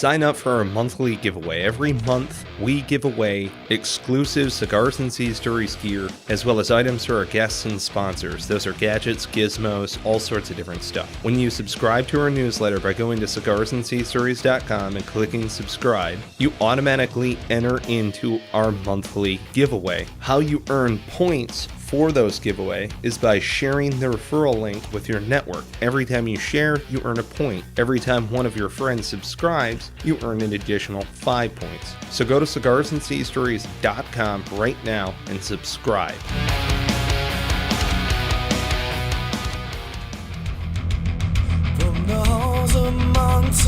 Sign up for our monthly giveaway. Every month, we give away exclusive Cigars and Sea Stories gear, as well as items for our guests and sponsors. Those are gadgets, gizmos, all sorts of different stuff. When you subscribe to our newsletter by going to cigarsandseastories.com and clicking subscribe, you automatically enter into our monthly giveaway. How you earn points for those giveaway is by sharing the referral link with your network. Every time you share, you earn a point. Every time one of your friends subscribes, you earn an additional 5 points. So go to cigarsandseastories.com right now and subscribe. From the halls of Montezuma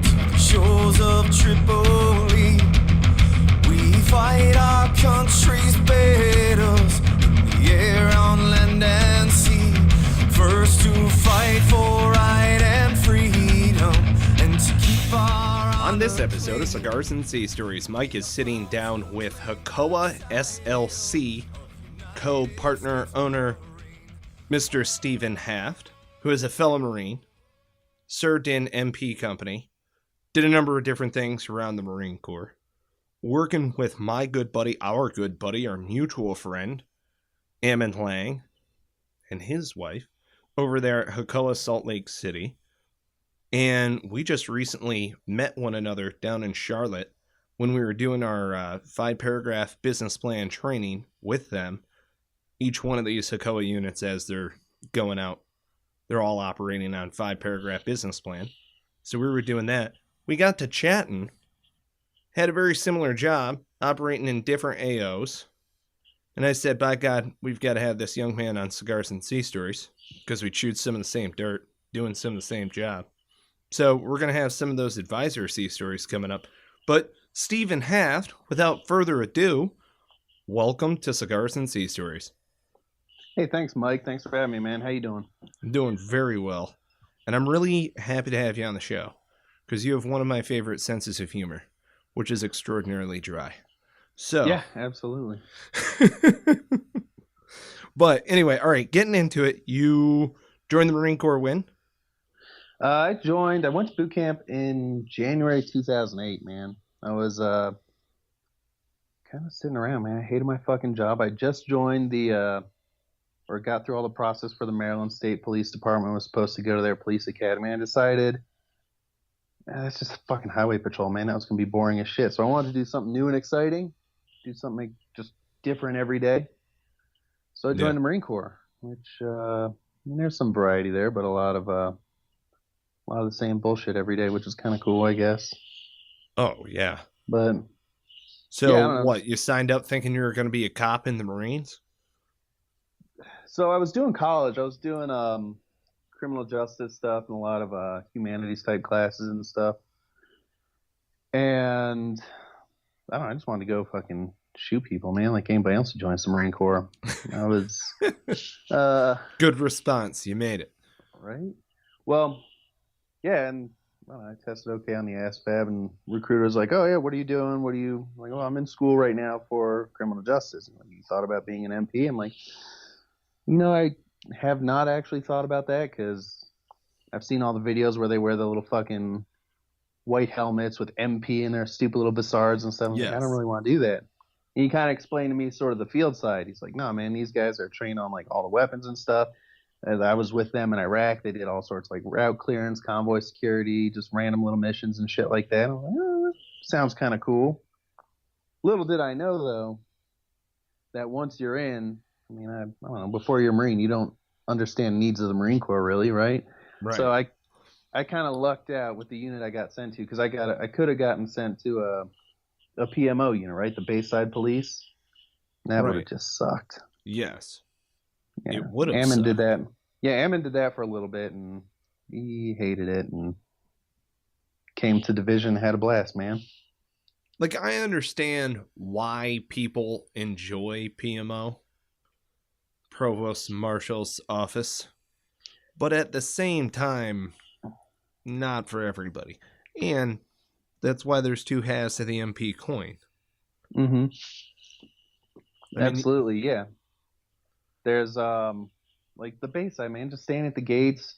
to the shores of Tripoli, we fight our country's battles in the air, on land and sea. First to fight for right and freedom, and to keep our... On this episode of Cigars and Sea Stories, Mike is sitting down with HOCOA SLC co-partner owner Mr. Stephen Haft, who is a fellow Marine, served in MP Company, did a number of different things around the Marine Corps, working with my good buddy, our mutual friend, Ammon Lang, and his wife, over there at HOCOA Salt Lake City. And we just recently met one another down in Charlotte when we were doing our 5-paragraph business plan training with them. Each one of these HOCOA units, as they're going out, they're all operating on 5-paragraph business plan. So we were doing that. We got to chatting. Had a very similar job, operating in different AOs. And I said, by God, we've got to have this young man on Cigars and Sea Stories, because we chewed some of the same dirt, doing some of the same job. So we're going to have some of those advisor sea stories coming up. But Stephen Haft, without further ado, welcome to Cigars and Sea Stories. Hey, thanks, Mike. Thanks for having me, man. How you doing? I'm doing very well. And I'm really happy to have you on the show, because you have one of my favorite senses of humor, which is extraordinarily dry. So yeah, absolutely. But anyway, all right, getting into it, you joined the Marine Corps when? I went to boot camp in January 2008, man. I was kind of sitting around, man. I hated my fucking job. I just joined or got through all the process for the Maryland State Police Department. I was supposed to go to their police academy. I decided, that's just fucking highway patrol, man. That was going to be boring as shit. So I wanted to do something new and exciting, do something just different every day. So I joined the Marine Corps, which there's some variety there, but a lot of the same bullshit every day, which is kind of cool, I guess. Oh, yeah. But so yeah, what, you signed up thinking you were going to be a cop in the Marines? So I was doing college. I was doing criminal justice stuff and a lot of humanities type classes and stuff. And I don't know, I just wanted to go fucking shoot people, man, like anybody else who joins the Marine Corps. I was good response. You made it. Right? Well, yeah, and I tested okay on the ASVAB, and recruiter was like, oh yeah, what are you doing? What are you like? Oh, I'm in school right now for criminal justice. And like, you thought about being an MP? I'm like, I have not actually thought about that, because I've seen all the videos where they wear the little fucking white helmets with MP and their stupid little bassards and stuff. Yes. Like, I don't really want to do that. And he kind of explained to me sort of the field side. He's like, no, man, these guys are trained on like all the weapons and stuff. As I was with them in Iraq, they did all sorts like route clearance, convoy security, just random little missions and shit like that. I'm like, oh, that sounds kind of cool. Little did I know, though, that once you're in, I don't know, before you're a Marine, you don't understand needs of the Marine Corps, really, right? Right. So I kind of lucked out with the unit I got sent to, because I could have gotten sent to a PMO unit, right? The Bayside Police. And that would have just sucked. Yes. Yeah. It would have Ammon sucked. did that. Yeah, Ammon did that for a little bit, and he hated it, and came to division, had a blast, man. Like, I understand why people enjoy PMO, Provost Marshal's office, but at the same time, not for everybody. And that's why there's two halves to the MP coin. Mm-hmm. I mean, absolutely, yeah. There's like the Bayside, man, just staying at the gates,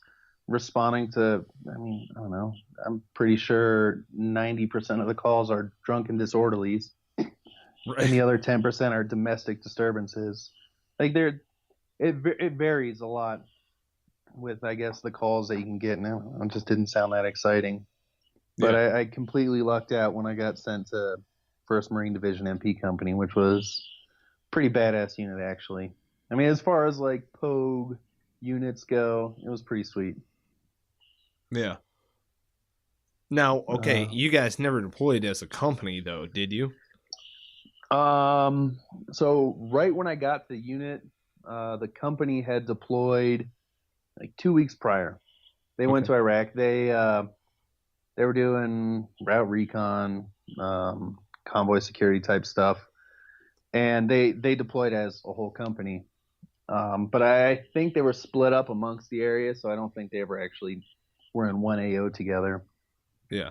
responding to, I mean, I don't know. I'm pretty sure 90% of the calls are drunken disorderlies, and the other 10% are domestic disturbances. Like it varies a lot with, I guess, the calls that you can get. Now it just didn't sound that exciting. But Yeah. I completely lucked out when I got sent to 1st Marine Division MP Company, which was pretty badass unit, actually. I mean, as far as like Pogue units go, it was pretty sweet. Yeah. Now, okay, you guys never deployed as a company, though, did you? So right when I got the unit, the company had deployed like 2 weeks prior. They went to Iraq. They were doing route recon, convoy security type stuff, and they deployed as a whole company. But I think they were split up amongst the area, so I don't think they ever actually were in one AO together. Yeah.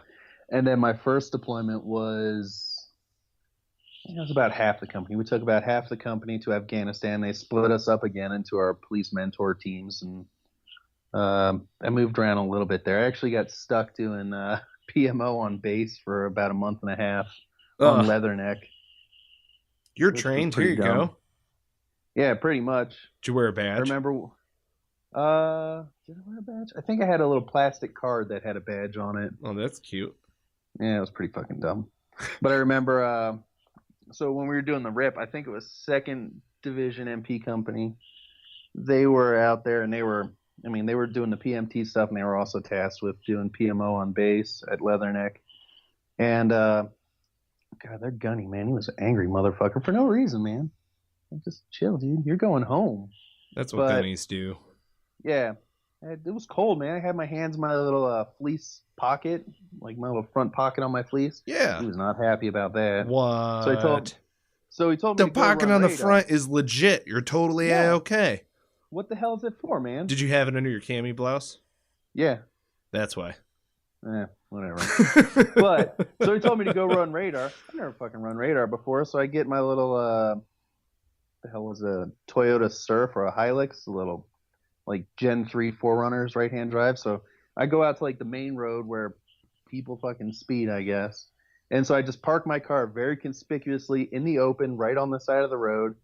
And then my first deployment was, I think it was about half the company. We took about half the company to Afghanistan. They split us up again into our police mentor teams, and I moved around a little bit there. I actually got stuck doing PMO on base for about a month and a half on Leatherneck. You're trained. Here you go. Yeah, pretty much. Did you wear a badge? I remember. Did I wear a badge? I think I had a little plastic card that had a badge on it. Oh, that's cute. Yeah, it was pretty fucking dumb. But I remember, so when we were doing the RIP, I think it was 2nd Division MP Company. They were out there, and they were doing the PMT stuff, and they were also tasked with doing PMO on base at Leatherneck. And, God, they're gunny, man. He was an angry motherfucker for no reason, man. Just chill, dude. You're going home. That's what gunnies do. Yeah. It was cold, man. I had my hands in my little fleece pocket, like my little front pocket on my fleece. Yeah. He was not happy about that. What? So he told me the pocket on the front is legit. You're totally okay. What the hell is it for, man? Did you have it under your cami blouse? Yeah. That's why. Whatever. But so he told me to go run radar. I've never fucking run radar before, so I get my little the hell was a Toyota Surf or a Hilux, a little like Gen 3 4Runners right-hand drive. So I go out to like the main road where people fucking speed, I guess. And so I just park my car very conspicuously in the open, right on the side of the road.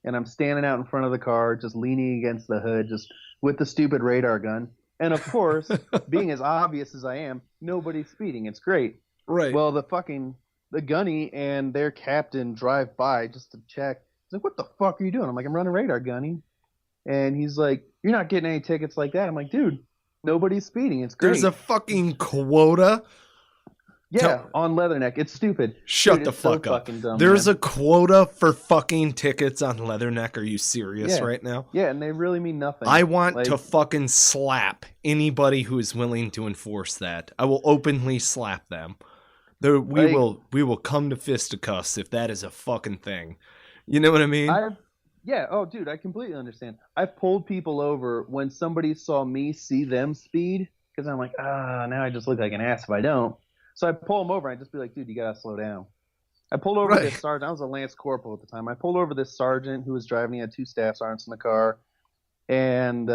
And I'm standing out in front of the car, just leaning against the hood, just with the stupid radar gun. And of course, being as obvious as I am, nobody's speeding. It's great. Right. Well, the gunny and their captain drive by just to check. He's like, "What the fuck are you doing?" I'm like, "I'm running radar, gunny." And he's like, "You're not getting any tickets like that." I'm like, "Dude, nobody's speeding. It's great." There's a fucking quota. Yeah, on Leatherneck. It's stupid. Shut the fuck up. Dumb, There's man. a quota for fucking tickets on Leatherneck. Are you serious right now? Yeah, and they really mean nothing. I want to fucking slap anybody who is willing to enforce that. I will openly slap them. We will come to fisticuffs if that is a fucking thing. You know what I mean? Oh, dude, I completely understand. I've pulled people over when somebody saw me see them speed, because I'm like, now I just look like an ass if I don't. So I pull them over and I just be like, "Dude, you gotta slow down." I pulled over this sergeant. I was a Lance Corporal at the time. I pulled over this sergeant who was driving. He had 2 staff sergeants in the car. And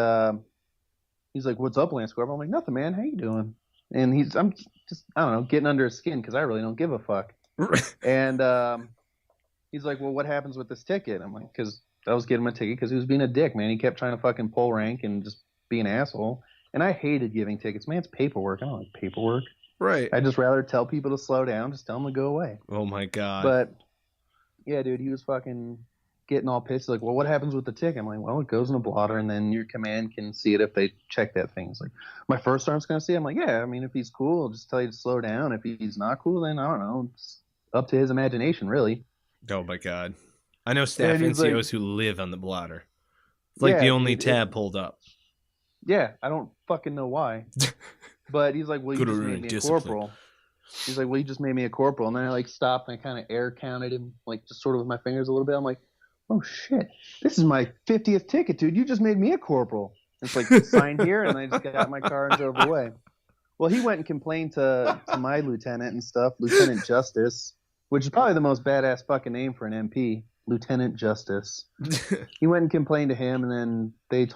he's like, "What's up, Lance Corporal?" I'm like, "Nothing, man. How you doing?" And I'm just, I don't know, getting under his skin because I really don't give a fuck. And he's like, "Well, what happens with this ticket?" I'm like, because I was getting him a ticket because he was being a dick, man. He kept trying to fucking pull rank and just be an asshole. And I hated giving tickets. Man, it's paperwork. I don't like paperwork. Right. I'd just rather tell people to slow down, just tell them to go away. Oh my god. But yeah, dude, he was fucking getting all pissed. Like, "Well, what happens with the ticket?" I'm like, "Well, it goes in a blotter, and then your command can see it if they check that thing." It's like, "My first sergeant's gonna see it." I'm like, "Yeah, I mean, if he's cool, I'll just tell you to slow down. If he's not cool, then I don't know. It's up to his imagination, really." Oh my god. I know staff NCOs like, who live on the blotter. It's like the only tab pulled up. Yeah, I don't fucking know why. But he's like, "Well, you just made me a corporal." He's like, "Well, you just made me a corporal." And then I like stopped and I kind of air counted him, like just sort of with my fingers a little bit. I'm like, "Oh shit, this is my 50th ticket, dude. You just made me a corporal." It's like, "Sign here," and I just got out my car and drove away. Well, he went and complained to my lieutenant and stuff, Lieutenant Justice, which is probably the most badass fucking name for an MP. Lieutenant Justice. He went and complained to him, and then they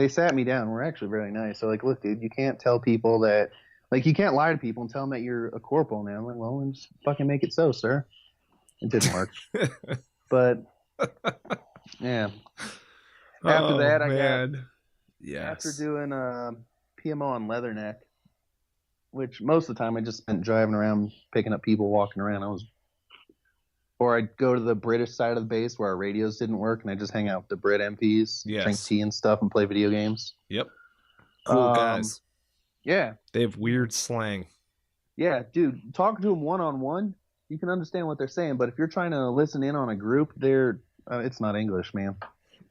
sat me down. We're actually very nice. So, like, look, dude, you can't tell people that, like, you can't lie to people and tell them that you're a corporal now. I'm like, well, then just fucking make it so, sir. It didn't work. But, yeah. After that, I got, after doing PMO on Leatherneck, which most of the time I just spent driving around, picking up people, walking around. Or I'd go to the British side of the base where our radios didn't work, and I'd just hang out with the Brit MPs, drink tea and stuff, and play video games. Yep. Cool guys. Yeah. They have weird slang. Yeah, dude, talking to them one-on-one, you can understand what they're saying, but if you're trying to listen in on a group, it's not English, man.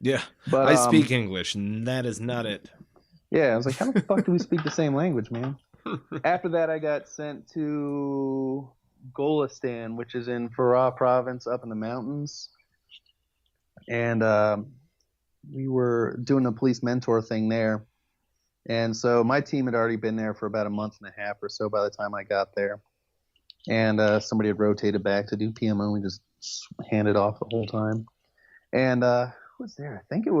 Yeah, but I speak English, and that is not it. Yeah, I was like, how the fuck do we speak the same language, man? After that, I got sent to Golistan, which is in Farah province up in the mountains. And we were doing a police mentor thing there. And so my team had already been there for about a month and a half or so by the time I got there. And somebody had rotated back to do PMO. We just handed off the whole time. And who was there? I think it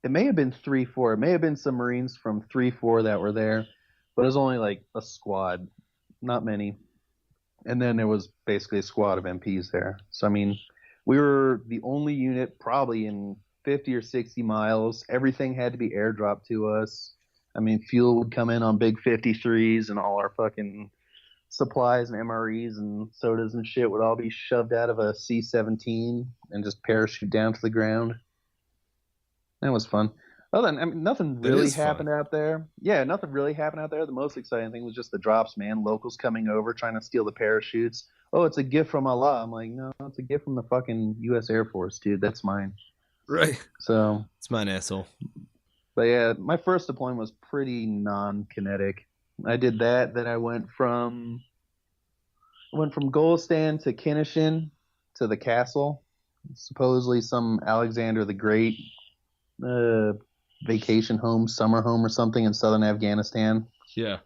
may have been 3-4. It may have been some Marines from 3-4 that were there. But it was only like a squad, not many. And then there was basically a squad of MPs there. So, I mean, we were the only unit probably in 50 or 60 miles. Everything had to be airdropped to us. I mean, fuel would come in on big 53s, and all our fucking supplies and MREs and sodas and shit would all be shoved out of a C-17 and just parachute down to the ground. That was fun. Other than, I mean, nothing really happened out there. Yeah, nothing really happened out there. The most exciting thing was just the drops, man. Locals coming over, trying to steal the parachutes. Oh, it's a gift from Allah. I'm like, no, it's a gift from the fucking U.S. Air Force, dude. That's mine. Right. So. It's mine, asshole. But yeah, my first deployment was pretty non-kinetic. I did that. Then I went from Golistan to Kinishin to the castle. Supposedly some Alexander the Great vacation home, summer home or something in southern Afghanistan. Yeah.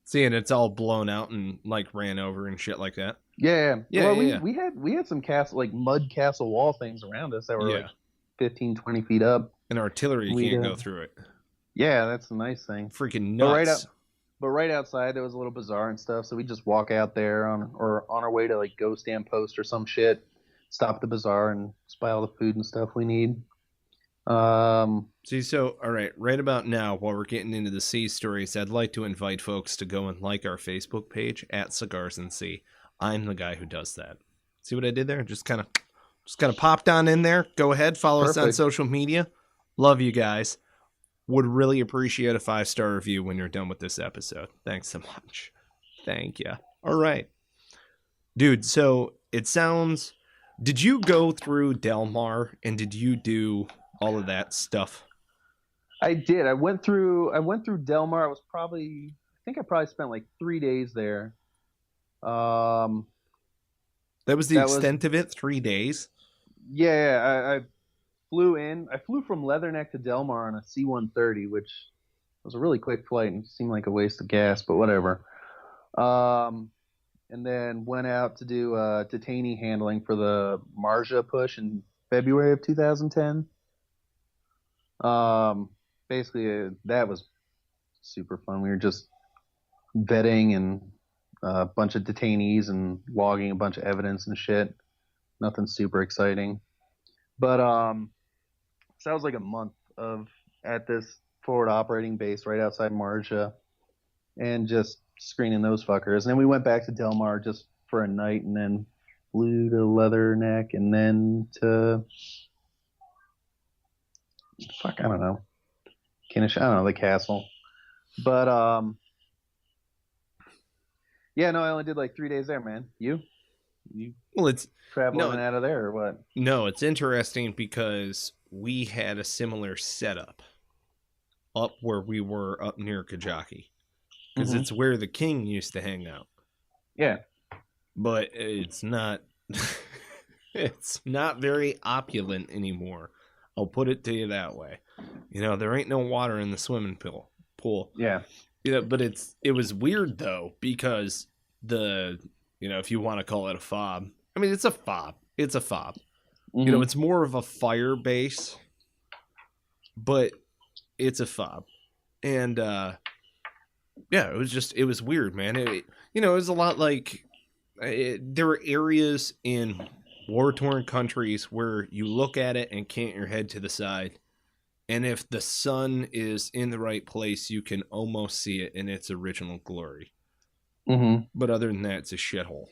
Seeing it's all blown out and like ran over and shit like that. Yeah. Well, we had some castle, like mud castle wall things around us that were like 15, 20 feet up. And artillery can't go through it. Yeah, that's the nice thing. Freaking nuts. But right outside there was a little bazaar and stuff, so we just walk out there on our way to like Go Stand Post or some shit, stop at the bazaar and just buy all the food and stuff we need. See, so all right about now, while we're getting into the sea stories, I'd like to invite folks to go and like our Facebook page at Cigars and Sea. I'm the guy who does that. See what I did there? Just kind of popped on in there. Go ahead, follow us on social media. Love you guys. Would really appreciate a 5-star review when you're done with this episode. Thanks so much. Thank you. All right, dude. So it sounds. Did you go through Del Mar and did you do all of that stuff? I did. I went through Del Mar. I think I probably spent like 3 days there. That was the extent of it. 3 days. Yeah, I flew from Leatherneck to Del Mar on a C-130, which was a really quick flight and seemed like a waste of gas, but whatever. And then went out to do detainee handling for the Marja push in February of 2010. Basically, that was super fun. We were just vetting and a bunch of detainees and logging a bunch of evidence and shit. Nothing super exciting. But so that was like a month at this forward operating base right outside Marja and just screening those fuckers. And then we went back to Del Mar just for a night and then flew to Leatherneck and then to I don't know. Kinish, I don't know, the castle. But yeah, no, I only did like 3 days there, man. You it's traveling out of there or what? No, it's interesting because we had a similar setup up where we were up near Kajaki. Because it's where the king used to hang out. Yeah. But it's not it's not very opulent anymore. I'll put it to you that way. You know, there ain't no water in the swimming pool. Yeah. Yeah, but it was weird though, because the if you want to call it a fob. I mean, it's a fob. It's a fob. Mhm. It's more of a fire base, but it's a fob. And, it was weird, man. It was a lot like, there were areas in war-torn countries where you look at it and cant your head to the side. And if the sun is in the right place, you can almost see it in its original glory. Mhm. But other than that, it's a shithole.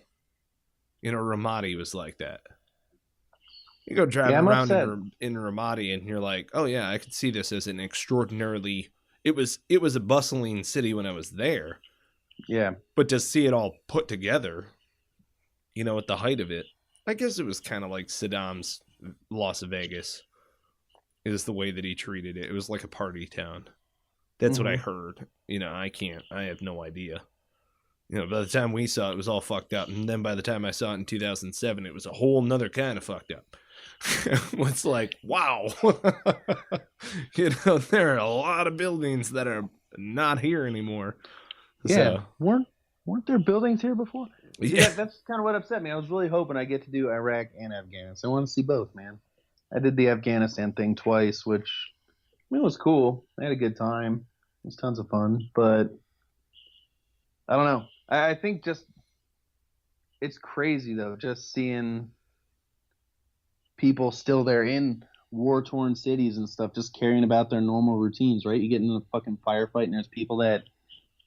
Ramadi was like that. You go driving I'm around upset. in Ramadi and you're like, oh yeah, I could see this as an extraordinarily... It was a bustling city when I was there. Yeah. But to see it all put together, at the height of it, I guess it was kind of like Saddam's Las Vegas is the way that he treated it. It was like a party town. That's what I heard. I have no idea. By the time we saw it, it was all fucked up. And then by the time I saw it in 2007, it was a whole nother kind of fucked up. It's like, wow. There are a lot of buildings that are not here anymore. Yeah. So, weren't there buildings here before? Yeah. That's kind of what upset me. I was really hoping I get to do Iraq and Afghanistan. I want to see both, man. I did the Afghanistan thing twice, which was cool. I had a good time. It was tons of fun, but I don't know. I think just it's crazy though, just seeing people still there in war-torn cities and stuff, just carrying about their normal routines, right? You get in a fucking firefight and there's people that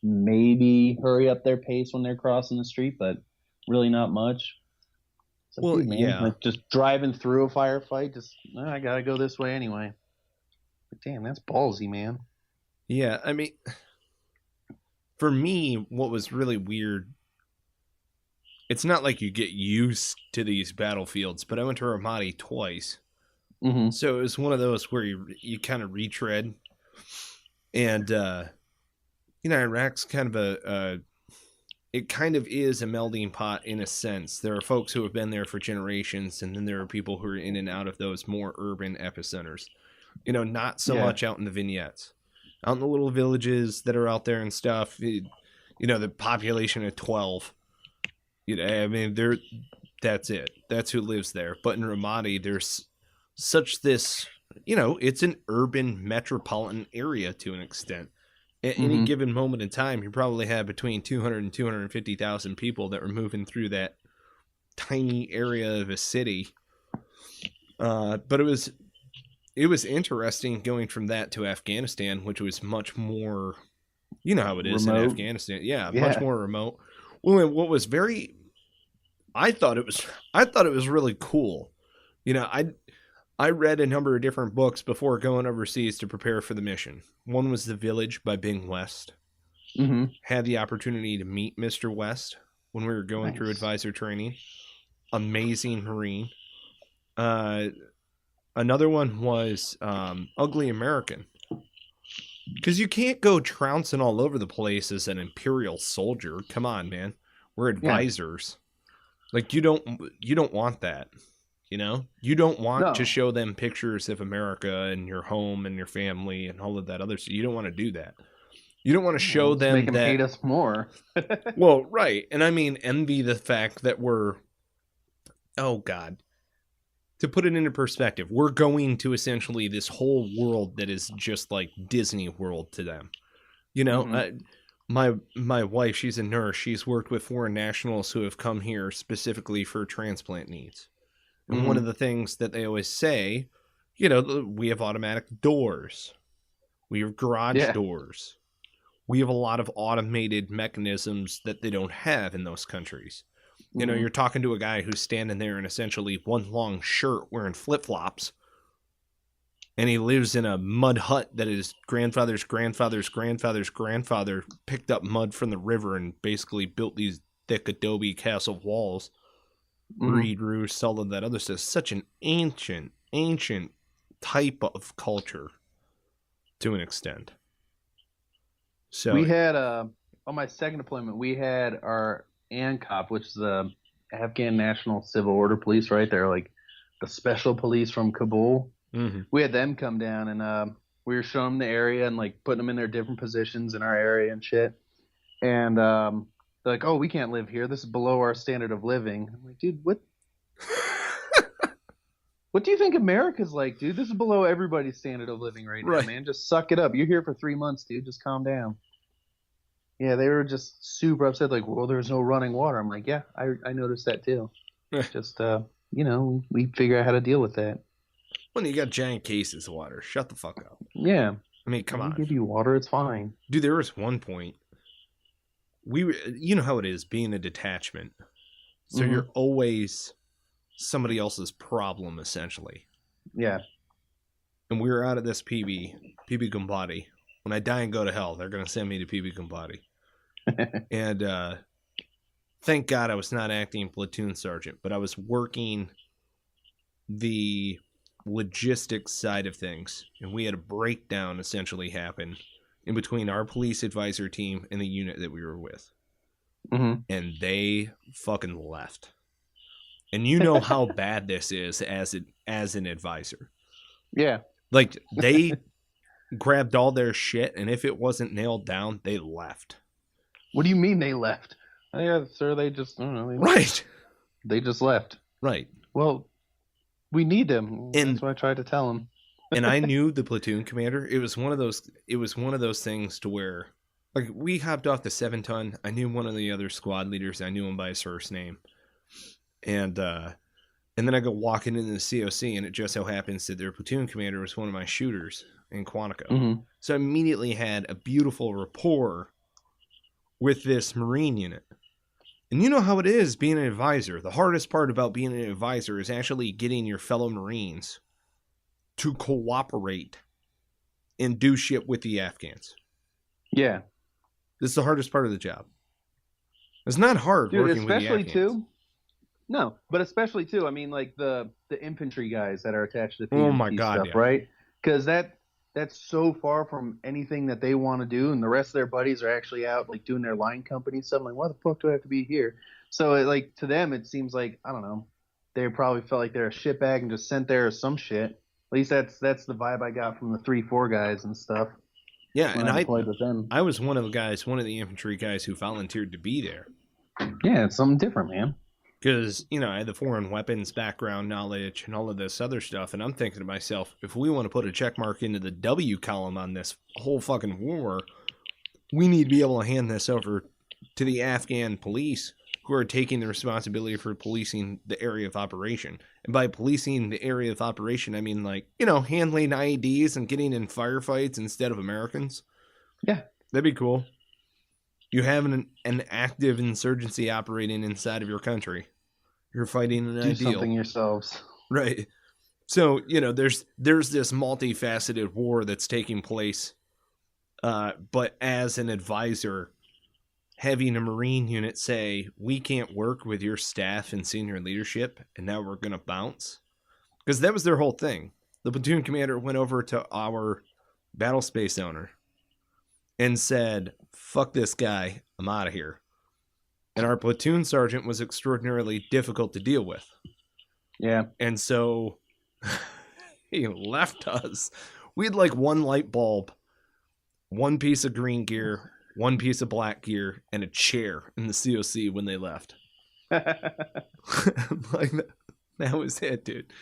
maybe hurry up their pace when they're crossing the street, but really not much. So, well, dude, man, yeah. like just driving through a firefight, I gotta go this way anyway. But damn, that's ballsy, man. Yeah, I mean, for me, what was really weird, it's not like you get used to these battlefields, but I went to Ramadi twice. Mm-hmm. So it was one of those where you kind of retread. And, Iraq's kind of it kind of is a melding pot in a sense. There are folks who have been there for generations, and then there are people who are in and out of those more urban epicenters. Not so much out in the vignettes. Out in the little villages that are out there and stuff, the population of 12. I mean, that's it. That's who lives there. But in Ramadi, there's such this, it's an urban metropolitan area to an extent. At any given moment in time, you probably have between 200 and 250,000 people that were moving through that tiny area of a city. But it was interesting going from that to Afghanistan, which was much more, how it is remote. In Afghanistan. Yeah, much more remote. Well, and what was I thought it was really cool. I read a number of different books before going overseas to prepare for the mission. One was The Village by Bing West. Mm-hmm. Had the opportunity to meet Mr. West when we were going through advisor training. Amazing Marine. Another one was Ugly American. Because you can't go trouncing all over the place as an imperial soldier. Come on, man. We're advisors. Yeah. Like, you don't want that. You don't want to show them pictures of America and your home and your family and all of that other stuff. You don't want to do that. You don't want to show them make them hate us more. Well, right. And I mean, envy the fact that oh God, to put it into perspective, we're going to essentially this whole world that is just like Disney World to them. My wife, she's a nurse. She's worked with foreign nationals who have come here specifically for transplant needs. And one of the things that they always say, we have automatic doors. We have garage doors. We have a lot of automated mechanisms that they don't have in those countries. You're talking to a guy who's standing there in essentially one long shirt wearing flip-flops. And he lives in a mud hut that his grandfather's grandfather's grandfather's grandfather picked up mud from the river and basically built these thick adobe castle walls. Reed roost, all of that other stuff. Such an ancient type of culture to an extent. So we had on my second deployment, we had our ANCOP, which is the Afghan National Civil Order Police, right? They're like the special police from Kabul. We had them come down and we were showing them the area and like putting them in their different positions in our area and shit. And They're like, oh, we can't live here. This is below our standard of living. I'm like, dude, what? What do you think America's like, dude? This is below everybody's standard of living right now, man. Just suck it up. You're here for 3 months, dude. Just calm down. Yeah, they were just super upset. Like, well, there's no running water. I'm like, yeah, I noticed that too. Just, we figure out how to deal with that. When you got giant cases of water, shut the fuck up. Yeah. I mean, come on. Give you water, it's fine. Dude, there was one point. You know how it is being a detachment. So you're always somebody else's problem, essentially. Yeah. And we were out of this PB Gumbati. When I die and go to hell, they're going to send me to PB Gumbati. And thank God I was not acting platoon sergeant, but I was working the logistics side of things. And we had a breakdown essentially happen in between our police advisor team and the unit that we were with. And they fucking left. And you know how bad this is as an advisor. Yeah. Like, they grabbed all their shit, and if it wasn't nailed down, they left. What do you mean they left? Yeah, sir, they just, I don't know. Right. They just left. Right. Well, we need them. And that's what I tried to tell them. And I knew the platoon commander. It was one of those things to where, like, we hopped off the 7-ton. I knew one of the other squad leaders. I knew him by his first name. And then I go walking into the COC, and it just so happens that their platoon commander was one of my shooters in Quantico. So I immediately had a beautiful rapport with this Marine unit. And you know how it is being an advisor. The hardest part about being an advisor is actually getting your fellow Marines to cooperate and do shit with the Afghans. Yeah. This is the hardest part of the job. It's not hard working with the Afghans. Especially too. No, but especially too. I mean, like the infantry guys that are attached to the oh my God, stuff, right? Because that's so far from anything that they want to do, and the rest of their buddies are actually out like doing their line company stuff. I'm like, why the fuck do I have to be here? So like to them, it seems like, I don't know, they probably felt like they're a shitbag and just sent there or some shit. At least that's the vibe I got from the 3-4 guys and stuff. Yeah, and I was one of the infantry guys who volunteered to be there. Yeah, it's something different, man. Because, I had the foreign weapons background knowledge and all of this other stuff, and I'm thinking to myself, if we want to put a check mark into the W column on this whole fucking war, we need to be able to hand this over to the Afghan police, who are taking the responsibility for policing the area of operation. And by policing the area of operation, I mean, like, handling IEDs and getting in firefights instead of Americans. Yeah. That'd be cool. You have an active insurgency operating inside of your country. You're fighting an ideal. Do something yourselves. Right. So, there's this multifaceted war that's taking place. But as an advisor, having a Marine unit say, we can't work with your staff and senior leadership, and now we're going to bounce. Because that was their whole thing. The platoon commander went over to our battle space owner and said, fuck this guy, I'm out of here. And our platoon sergeant was extraordinarily difficult to deal with. Yeah. And so he left us. We had like one light bulb, one piece of green gear, one piece of black gear, and a chair in the COC when they left. Like that was it, dude.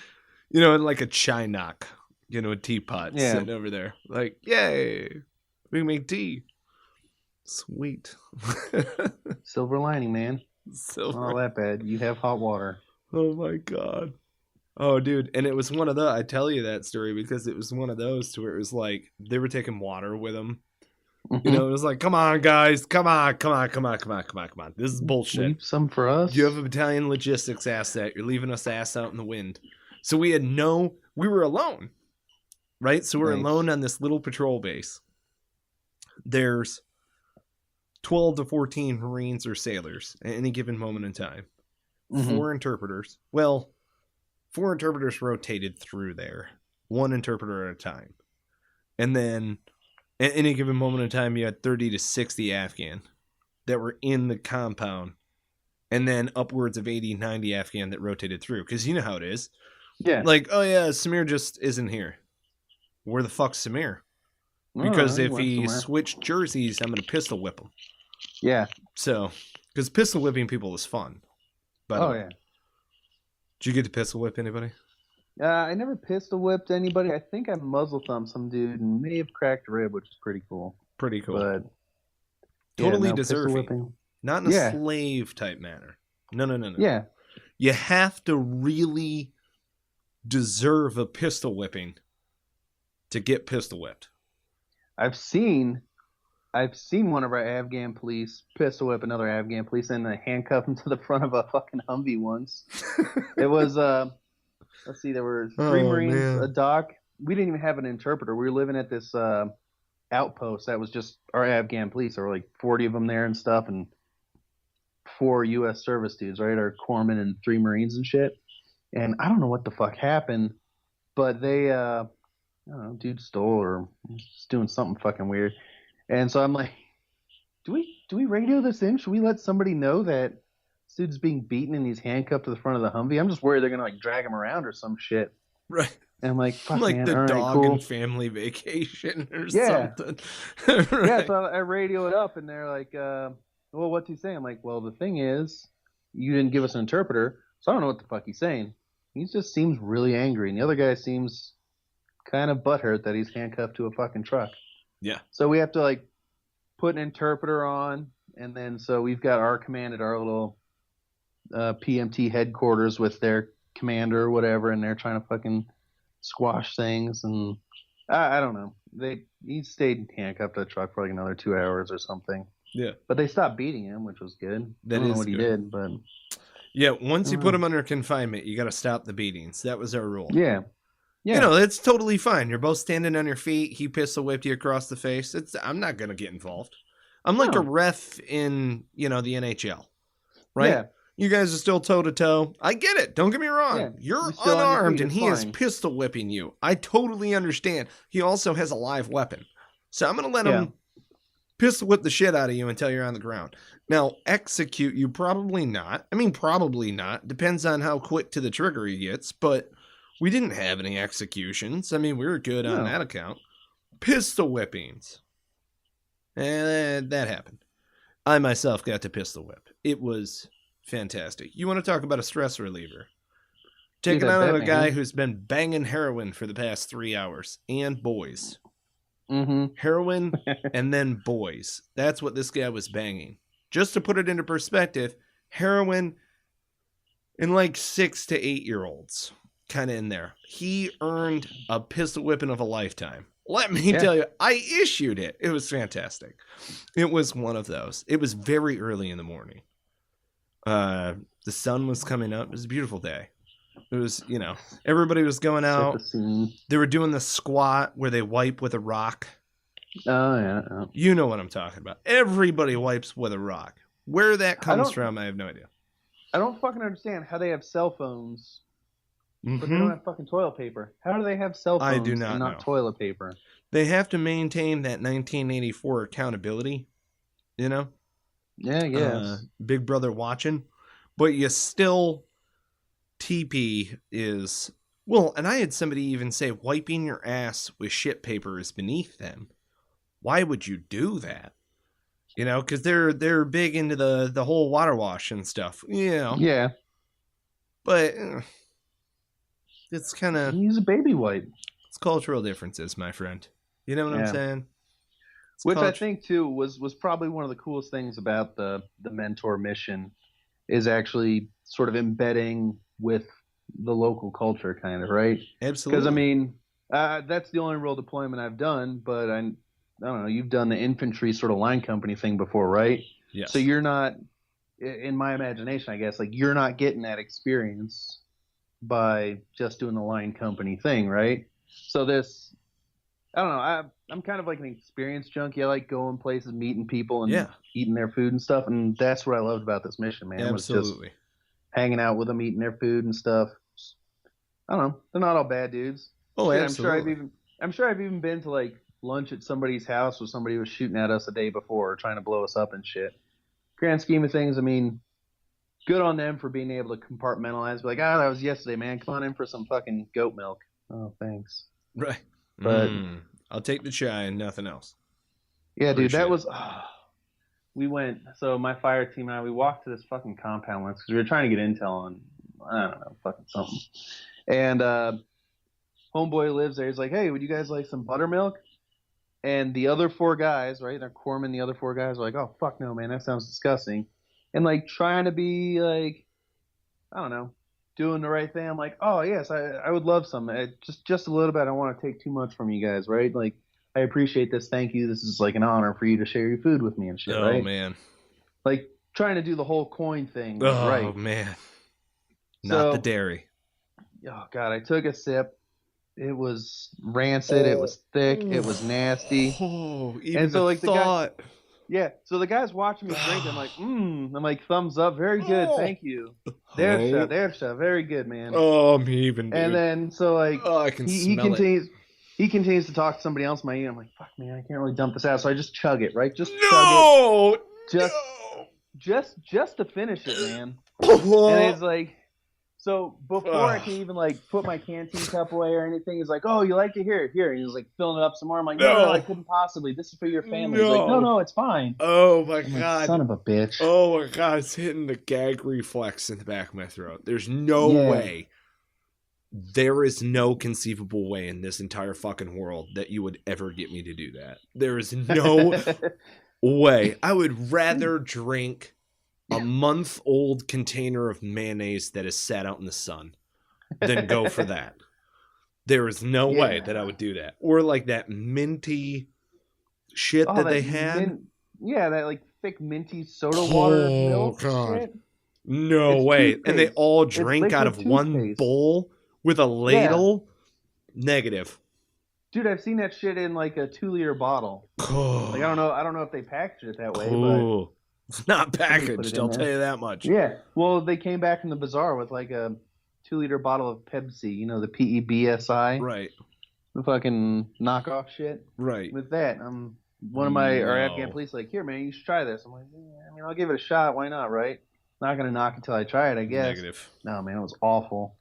And like a chai knock, a teapot sitting over there. Like, yay, we can make tea. Sweet. Silver lining, man. Not all that bad. You have hot water. Oh my God. Oh, dude. And it was one of I tell you that story because it was one of those to where it was like they were taking water with them. It was like, come on, guys. Come on. This is bullshit. Leave some for us. You have a battalion logistics asset. You're leaving us ass out in the wind. So we were alone. Right? So we're alone on this little patrol base. There's 12 to 14 Marines or sailors at any given moment in time. 4 interpreters. Well, 4 interpreters rotated through there. 1 interpreter at a time. And then at any given moment in time, you had 30 to 60 Afghan that were in the compound. And then upwards of 80, 90 Afghan that rotated through. Because you know how it is. Yeah. Like, oh yeah, Samir just isn't here. Where the fuck's Samir? Because if he switched jerseys, I'm going to pistol whip him. Yeah. So, Because pistol whipping people is fun. Oh, yeah. Did you get to pistol whip anybody? I never pistol whipped anybody. I think I muzzle thumped some dude and may have cracked a rib, which is pretty cool. Pretty cool. But totally pistol deserving. whipping. Not in a slave type manner. No. Yeah. You have to really deserve a pistol whipping to get pistol whipped. I've seen one of our Afghan police pistol whip another Afghan police and handcuff him to the front of a fucking Humvee once. It was let's see, there were 3 Marines, man. a doc. We didn't even have an interpreter. We were living at this outpost that was just our Afghan police. There were like 40 of them there and stuff, and 4 U.S. service dudes, right? Our corpsmen and 3 Marines and shit. And I don't know what the fuck happened, but they, I don't know, dude stole or was doing something fucking weird. And so I'm like, do we radio this in? Should we let somebody know that this dude's being beaten and he's handcuffed to the front of the Humvee? I'm just worried they're gonna like drag him around or some shit. Right. And I'm like, fuck, like man, the all right, dog cool. and family vacation or Yeah. something. Yeah, Right. so I radio it up and they're like, well, what's he saying? I'm like, well, the thing is, you didn't give us an interpreter, so I don't know what the fuck he's saying. He just seems really angry, and the other guy seems kind of butthurt that he's handcuffed to a fucking truck. Yeah. So we have to like put an interpreter on, and then so we've got our command at our little PMT headquarters with their commander or whatever, and they're trying to fucking squash things, and I don't know. He stayed handcuffed to the truck for like another 2 hours or something. Yeah. But they stopped beating him, which was good. That I don't know is what he good. did, but Yeah, once you put him under confinement, you got to stop the beatings. That was our rule. yeah. You know, it's totally fine. You're both standing on your feet. He pistol whipped you across the face. I'm not going to get involved. I'm like a ref in, the NHL, right? Yeah. You guys are still toe to toe. I get it. Don't get me wrong. Yeah, You're still on your unarmed feet, and it's he is fine. pistol whipping you. I totally understand. He also has a live weapon. So I'm going to let him pistol whip the shit out of you until you're on the ground. Now, execute you, probably not. I mean, probably not. Depends on how quick to the trigger he gets, but we didn't have any executions. I mean, we were good on that account. Pistol whippings. And that happened. I myself got to pistol whip. It was fantastic. You want to talk about a stress reliever? Taking out a guy who's been banging heroin for the past 3 hours. And boys. Mm-hmm. Heroin and then boys. That's what this guy was banging. Just to put it into perspective, heroin in like 6 to 8 year olds. Kind of in there. He earned a pistol whipping of a lifetime. Let me tell you, I issued it. It was fantastic. It was one of those. It was very early in the morning. The sun was coming up. It was a beautiful day. It was, everybody was going out. They were doing the squat where they wipe with a rock. Oh, yeah. You know what I'm talking about. Everybody wipes with a rock. Where that comes from, I have no idea. I don't fucking understand how they have cell phones, but they don't have fucking toilet paper. How do they have cell phones I do not and not know. toilet paper? They have to maintain that 1984 accountability, Yeah, I guess. Big Brother watching. But you still, TP is, well, and I had somebody even say wiping your ass with shit paper is beneath them. Why would you do that? Because they're big into the whole water wash and stuff. Yeah. But it's kind of... Use a baby wipe. It's cultural differences, my friend. You know what I'm saying? Which I think, too, was probably one of the coolest things about the mentor mission is actually sort of embedding with the local culture, kind of, right? Absolutely. Because, I mean, that's the only real deployment I've done, but I don't know, you've done the infantry sort of line company thing before, right? Yes. So you're not, in my imagination, I guess, like you're not getting that experience by just doing the line company thing, right? So this, I don't know, I'm kind of like an experience junkie. I like going places, meeting people, and eating their food and stuff, and that's what I loved about this mission, man. Absolutely. Was just hanging out with them, eating their food and stuff. I don't know, they're not all bad dudes. Oh, shit, absolutely. I'm sure I've even been to like lunch at somebody's house where somebody was shooting at us a day before, trying to blow us up and shit. Grand scheme of things, I mean, good on them for being able to compartmentalize. Be like, that was yesterday, man. Come on in for some fucking goat milk. Oh, thanks. Right. But I'll take the chai and nothing else. Yeah, dude, Appreciate that was we went. So my fire team and I, we walked to this fucking compound once because we were trying to get intel on, I don't know, fucking something. And homeboy lives there. He's like, hey, would you guys like some buttermilk? And the other four guys, right? They're corpsmen. The other four guys are like, oh fuck no, man, that sounds disgusting. And like trying to be like, I don't know, doing the right thing. I'm like, oh yes, I would love some. Just a little bit. I don't want to take too much from you guys, right? Like, I appreciate this. Thank you. This is like an honor for you to share your food with me and shit, right? Oh man. Like trying to do the whole coin thing, Oh right? man. Not the dairy. Oh god, I took a sip. It was rancid. It was thick. It was nasty. Oh, even And so, the like, the guy- thought. Yeah, so the guy's watching me drink. I'm like, I'm like, thumbs up, very good, Oh. thank you. There's very good, man. Oh, I'm even. Dude. And then so like, oh, I can he smell it. he continues to talk to somebody else in my ear. I'm like, fuck, man, I can't really dump this out. So I just chug it, right? Just chug it, just just to finish it, man. And it's like, so before I can even like put my canteen cup away or anything, he's like, oh, you like it? Here. And he's like filling it up some more. I'm like, no, I couldn't possibly. This is for your family. He's like, no, it's fine. Oh my I'm god. like, son of a bitch. Oh my god, it's hitting the gag reflex in the back of my throat. There's no way. There is no conceivable way in this entire fucking world that you would ever get me to do that. There is no way. I would rather drink a month-old container of mayonnaise that is sat out in the sun than go for that. There is no way that I would do that. Or like that minty shit that they had. That like thick minty soda water milk shit. No It's way. toothpaste. And they all drink It's out of one toothpaste. bowl with a ladle. Negative. Dude, I've seen that shit in like a 2-liter bottle. Like I don't know if they package it that way, but it's not packaged, put it in I'll there. tell you that much. yeah. Well, they came back from the bazaar with like a 2-liter bottle of Pepsi, you know, the PEBSI, Right. the fucking knockoff shit. Right. With that, one of my No. Afghan police like, here, man, you should try this. I'm like, I mean, I'll give it a shot. Why not, right? Not gonna knock until I try it, I guess. Negative. No, man, it was awful.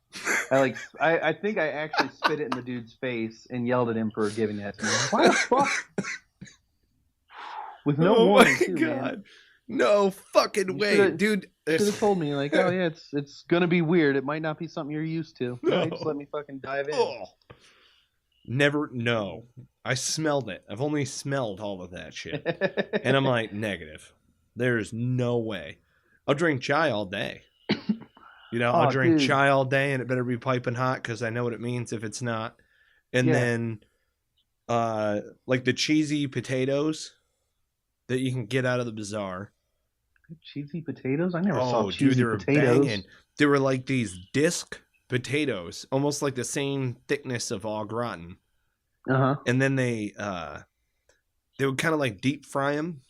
I think I actually spit it in the dude's face and yelled at him for giving that to me. Why the fuck? With no warning, too, man. No fucking way, dude. Should have told me, like, oh yeah, it's gonna be weird. It might not be something you're used to. No. Right? Just let me fucking dive in. Oh. Never. No. I smelled it. I've only smelled all of that shit, and I'm like, negative. There's no way. I'll drink chai all day. You know, I'll drink chai all day, and it better be piping hot because I know what it means if it's not. And then, like the cheesy potatoes that you can get out of the bazaar. Cheesy potatoes? I never saw cheesy they were potatoes. banging. They were like these disc potatoes, almost like the same thickness of au gratin. And then they would kind of like deep fry them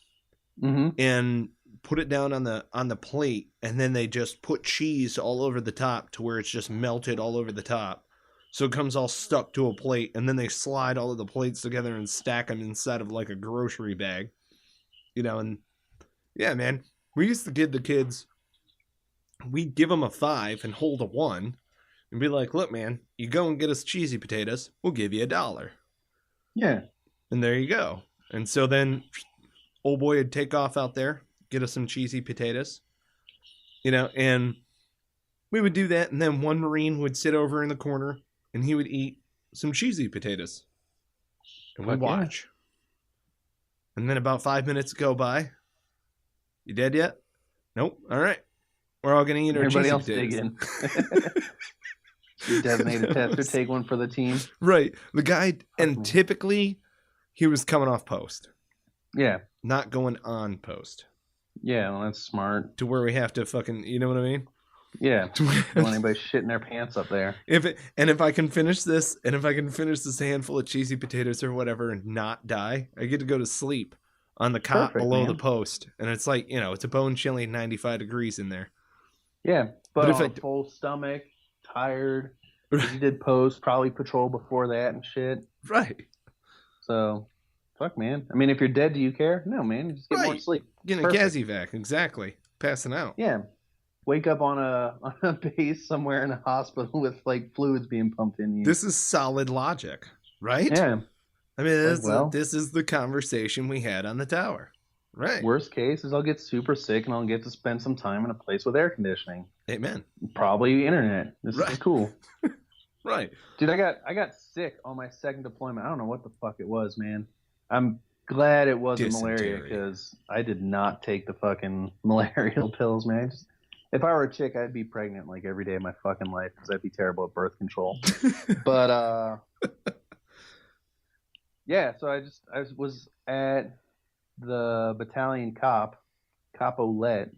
and put it down on the plate, and then they just put cheese all over the top to where it's just melted all over the top. So it comes all stuck to a plate, and then they slide all of the plates together and stack them inside of like a grocery bag. You know, and yeah, man, we used to give the kids, we'd give them a 5 and hold a 1 and be like, look, man, you go and get us cheesy potatoes, we'll give you $1. Yeah. And there you go. And so then old boy would take off out there, get us some cheesy potatoes, you know, and we would do that. And then one Marine would sit over in the corner and he would eat some cheesy potatoes. And we'd watch. And then about 5 minutes go by. You dead yet? Nope. All right. We're all going to eat our Everybody cheesy else potatoes. dig in. You detonate a tester, take one for the team. Right. The guy, and typically he was coming off post. Yeah. Not going on post. Yeah, well, that's smart. To where we have to fucking, you know what I mean? Yeah. Don't want anybody shitting their pants up there. If I can finish this handful of cheesy potatoes or whatever and not die, I get to go to sleep on the cot below the post. And it's like, you know, it's a bone chilling 95 degrees in there. Yeah. But if on a full stomach, tired. You did post, probably patrol before that and shit. Right. So, fuck, man. I mean, if you're dead, do you care? No, man. You just get more sleep. Getting a Gazivac, exactly. Passing out. Yeah. Wake up on a base somewhere in a hospital with like fluids being pumped in you. This is solid logic, right? Yeah. I mean, this is the conversation we had on the tower. Right. Worst case is I'll get super sick and I'll get to spend some time in a place with air conditioning. Amen. Probably internet. This is cool. Right. Dude, I got sick on my second deployment. I don't know what the fuck it was, man. I'm glad it wasn't malaria because I did not take the fucking malarial pills, man. If I were a chick, I'd be pregnant like every day of my fucking life because I'd be terrible at birth control. But yeah, so I was at the battalion Capolet,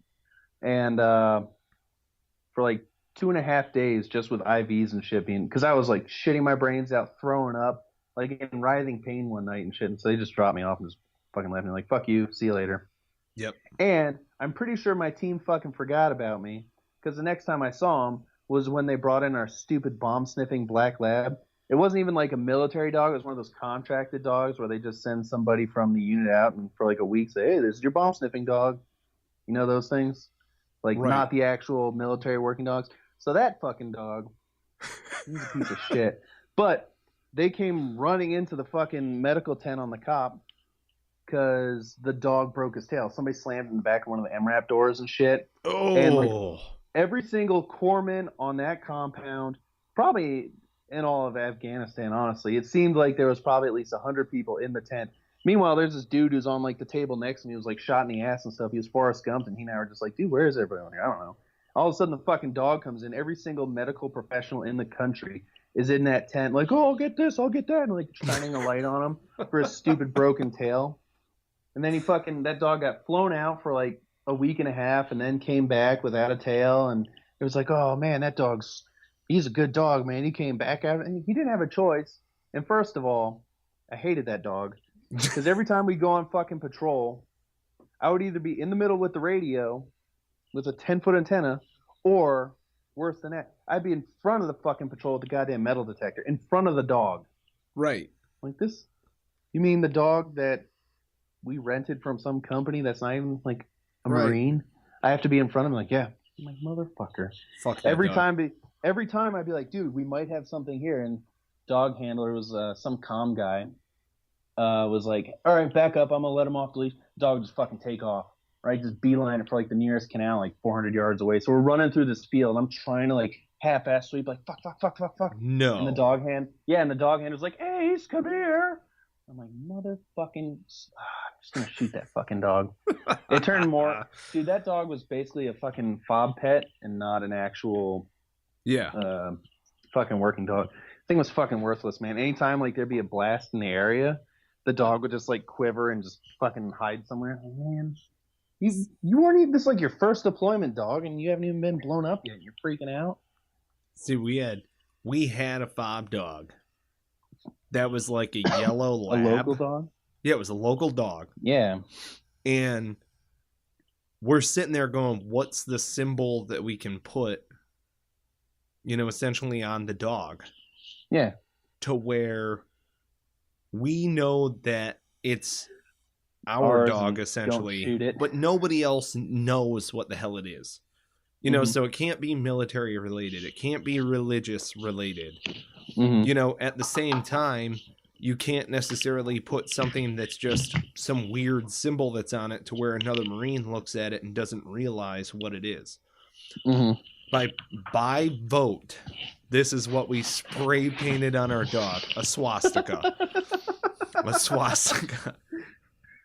and for like 2.5 days just with IVs and shit because I was like shitting my brains out, throwing up, like in writhing pain one night and shit. And so they just dropped me off and just fucking left me like, fuck you, see you later. Yep. And I'm pretty sure my team fucking forgot about me because the next time I saw them was when they brought in our stupid bomb sniffing black lab. It wasn't even like a military dog. It was one of those contracted dogs where they just send somebody from the unit out and for like a week say, hey, this is your bomb sniffing dog. You know those things? Like not the actual military working dogs. So that fucking dog, he's a piece of shit. But they came running into the fucking medical tent on the cop because the dog broke his tail. Somebody slammed in the back of one of the MRAP doors and shit. Oh. And like every single corpsman on that compound, probably in all of Afghanistan, honestly, it seemed like there was probably at least 100 people in the tent. Meanwhile, there's this dude who's on like the table next to me who was like shot in the ass and stuff. He was Forrest Gump, and he and I were just like, dude, where is everyone here? I don't know. All of a sudden, the fucking dog comes in. Every single medical professional in the country is in that tent, like, oh, I'll get this, I'll get that, and like shining a light on him for his stupid broken tail. And then that dog got flown out for like a week and a half, and then came back without a tail. And it was like, oh man, he's a good dog, man. He came back out, and he didn't have a choice. And first of all, I hated that dog because every time we go on fucking patrol, I would either be in the middle with the radio with a 10-foot antenna, or worse than that, I'd be in front of the fucking patrol with the goddamn metal detector, in front of the dog. Right. Like this? You mean the dog that we rented from some company that's not even like a Marine? I have to be in front of him like, yeah. I'm like, motherfucker. Fuck that every dog. time I'd be like, dude, we might have something here. And dog handler was some comm guy. Was like, all right, back up. I'm going to let him off the leash. Dog just fucking take off. Right? Just beeline it for like the nearest canal, like 400 yards away. So we're running through this field. I'm trying to like half-ass sweep, like fuck. No. And the dog handler's like, Ace, come here. I'm like, motherfucking, I'm just going to shoot that fucking dog. It turned more, dude, that dog was basically a fucking fob pet and not an actual fucking working dog. Thing was fucking worthless, man. Anytime like there'd be a blast in the area, the dog would just like quiver and just fucking hide somewhere. Like, man, you weren't even, this like your first deployment, dog, and you haven't even been blown up yet. You're freaking out. See, we had a fob dog that was like a yellow lab. A local dog? Yeah, it was a local dog. Yeah. And we're sitting there going, what's the symbol that we can put, essentially on the dog? Yeah. To where we know that it's our dog, essentially. Don't shoot it. But nobody else knows what the hell it is. So it can't be military related. It can't be religious related. Mm-hmm. At the same time, you can't necessarily put something that's just some weird symbol that's on it to where another Marine looks at it and doesn't realize what it is. Mm-hmm. By vote, this is what we spray painted on our dog. A swastika. A swastika.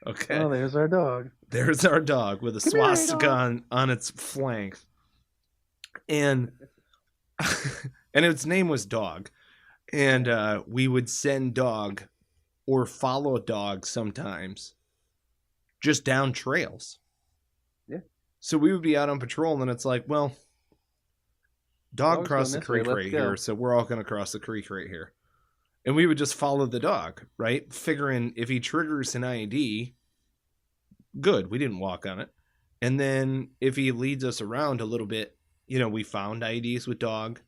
Okay. Oh, there's our dog. There's our dog with a swastika on its flank. And its name was Dog. And we would send Dog or follow Dog sometimes just down trails. Yeah. So we would be out on patrol and it's like, well, Dog crossed the creek right here, so we're all going to cross the creek right here. And we would just follow the dog, right? Figuring if he triggers an IED, good, we didn't walk on it. And then if he leads us around a little bit, we found IEDs with Dog.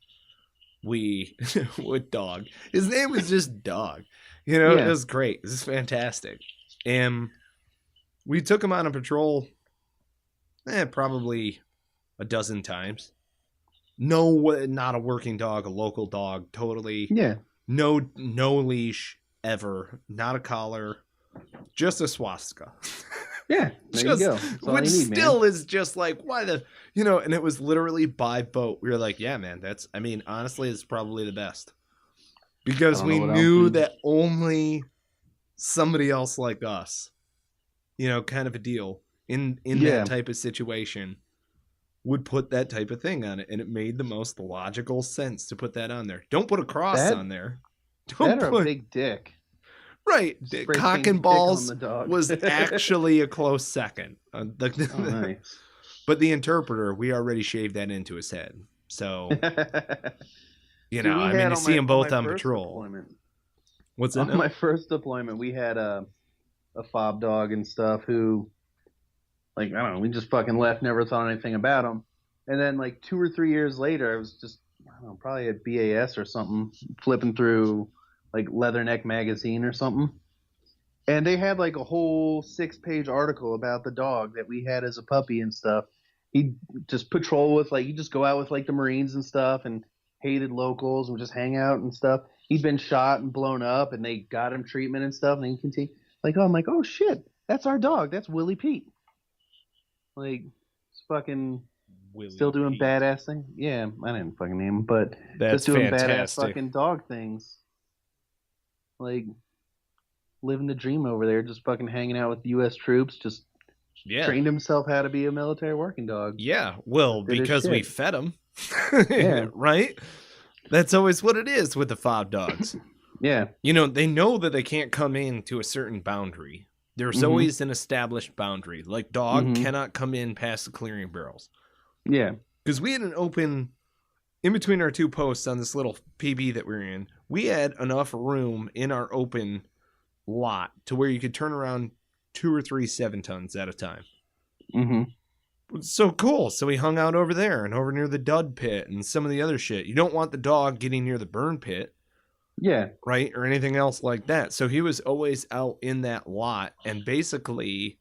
With Dog. His name was just Dog. It was great. It was fantastic. And we took him on a patrol probably a dozen times. No, not a working dog, a local dog, totally. Yeah. No leash ever, not a collar, just a swastika. Yeah, there you go. That's all which you need, still man. is just like, why the, you know, and it was literally by boat. We were like, yeah, man, that's, I mean, honestly, it's probably the best. Because we knew that only somebody else like us, you know, kind of a deal in that type of situation would put that type of thing on it. And it made the most logical sense to put that on there. Don't put a cross on there. Don't put a big dick. Right. Cock and balls was actually a close second. Nice. But the interpreter, we already shaved that into his head. So, you know, I mean, to see them both on patrol. What's that? On my first deployment, we had a fob dog and stuff who, like, I don't know, we just fucking left, never thought anything about him. And then, like, 2 or 3 years later, I was just, I don't know, probably at BAS or something, flipping through, like, Leatherneck magazine or something. And they had, like, a whole 6-page article about the dog that we had as a puppy and stuff. He'd just patrol with, like, he'd just go out with, like, the Marines and stuff and hated locals and would just hang out and stuff. He'd been shot and blown up, and they got him treatment and stuff, and he continued. Like, oh, I'm like, oh, shit, that's our dog. That's Willie Pete. Like, it's fucking Willie still doing Pete. Badass things. Yeah, I didn't fucking name him, but that's just doing fantastic. Badass fucking dog things. Like, living the dream over there, just fucking hanging out with U.S. troops, just trained himself how to be a military working dog. Yeah, well, because we fed him. Right? That's always what it is with the fob dogs. Yeah. You know, they know that they can't come in to a certain boundary. There's always an established boundary. Like, dog cannot come in past the clearing barrels. Yeah. Because we had an open, in between our 2 posts on this little PB that we're in, we had enough room in our open lot to where you could turn around 2 or 3 7-tons at a time. So cool. So we hung out over there and over near the dud pit and some of the other shit. You don't want the dog getting near the burn pit. Yeah. Right? Or anything else like that. So he was always out in that lot. And basically,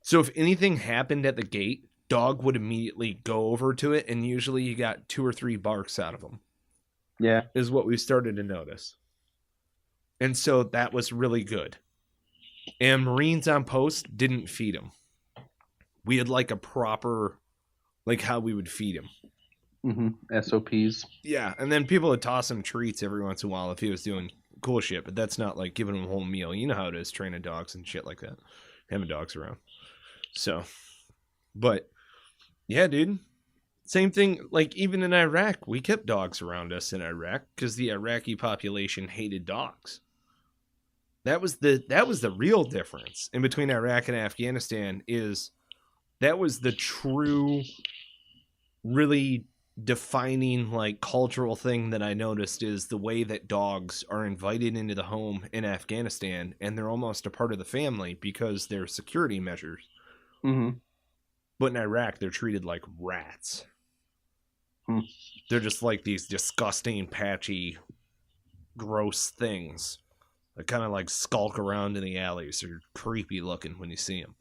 so if anything happened at the gate, dog would immediately go over to it. And usually you got 2 or 3 barks out of him. Yeah. Is what we started to notice. And so that was really good. And Marines on post didn't feed him. We had like a proper, like how we would feed him. SOPs. Yeah, and then people would toss him treats every once in a while if he was doing cool shit, but that's not like giving him a whole meal. You know how it is training dogs and shit like that. Having dogs around. So, but yeah, dude. Same thing, like even in Iraq, we kept dogs around us in Iraq because the Iraqi population hated dogs. That was the real difference in between Iraq and Afghanistan is that was the true, really defining like cultural thing that I noticed is the way that dogs are invited into the home in Afghanistan and they're almost a part of the family because they're security measures. But in Iraq, they're treated like rats. They're just like these disgusting, patchy, gross things that kind of like skulk around in the alleys. They're creepy looking when you see them.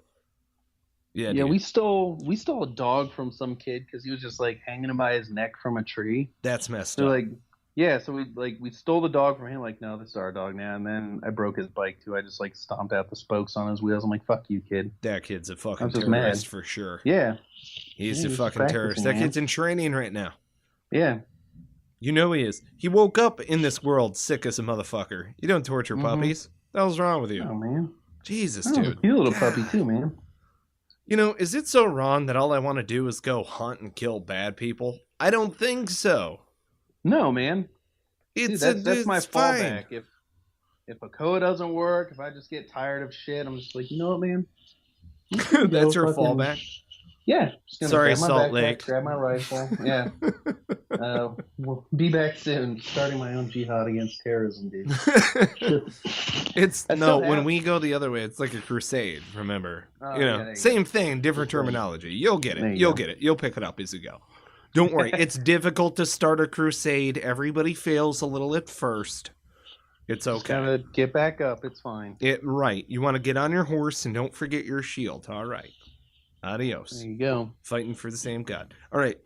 Yeah, dude. We stole a dog from some kid because he was just like hanging him by his neck from a tree. That's messed up. up. Like, yeah, so we stole the dog from him. Like, no, this is our dog now. And then I broke his bike too. I just like stomped out the spokes on his wheels. I'm like, fuck you, kid. That kid's a fucking terrorist for sure. Yeah, he's a fucking terrorist. That kid's in training right now. Yeah. You know he is. He woke up in this world sick as a motherfucker. You don't torture puppies. What the hell's wrong with you? Oh, man. Jesus, dude. He's a little puppy too, man. You know, is it so wrong that all I want to do is go hunt and kill bad people? I don't think so. No, man. That's my fine. fallback. If a HOCOA doesn't work, if I just get tired of shit, I'm just like, you know what, man? That's your fallback? Yeah. Sorry, grab my Salt backpack, Lake. Grab my rifle. Yeah. We'll be back soon. Starting my own jihad against terrorism, dude. When we go the other way, it's like a crusade. Remember, same thing, different terminology. You'll get it. You'll get it. You'll pick it up as you go. Don't worry. It's difficult to start a crusade. Everybody fails a little at first. It's okay. Just gotta get back up. It's fine. Right. You want to get on your horse and don't forget your shield. All right. Adios. There you go. Fighting for the same God. All right.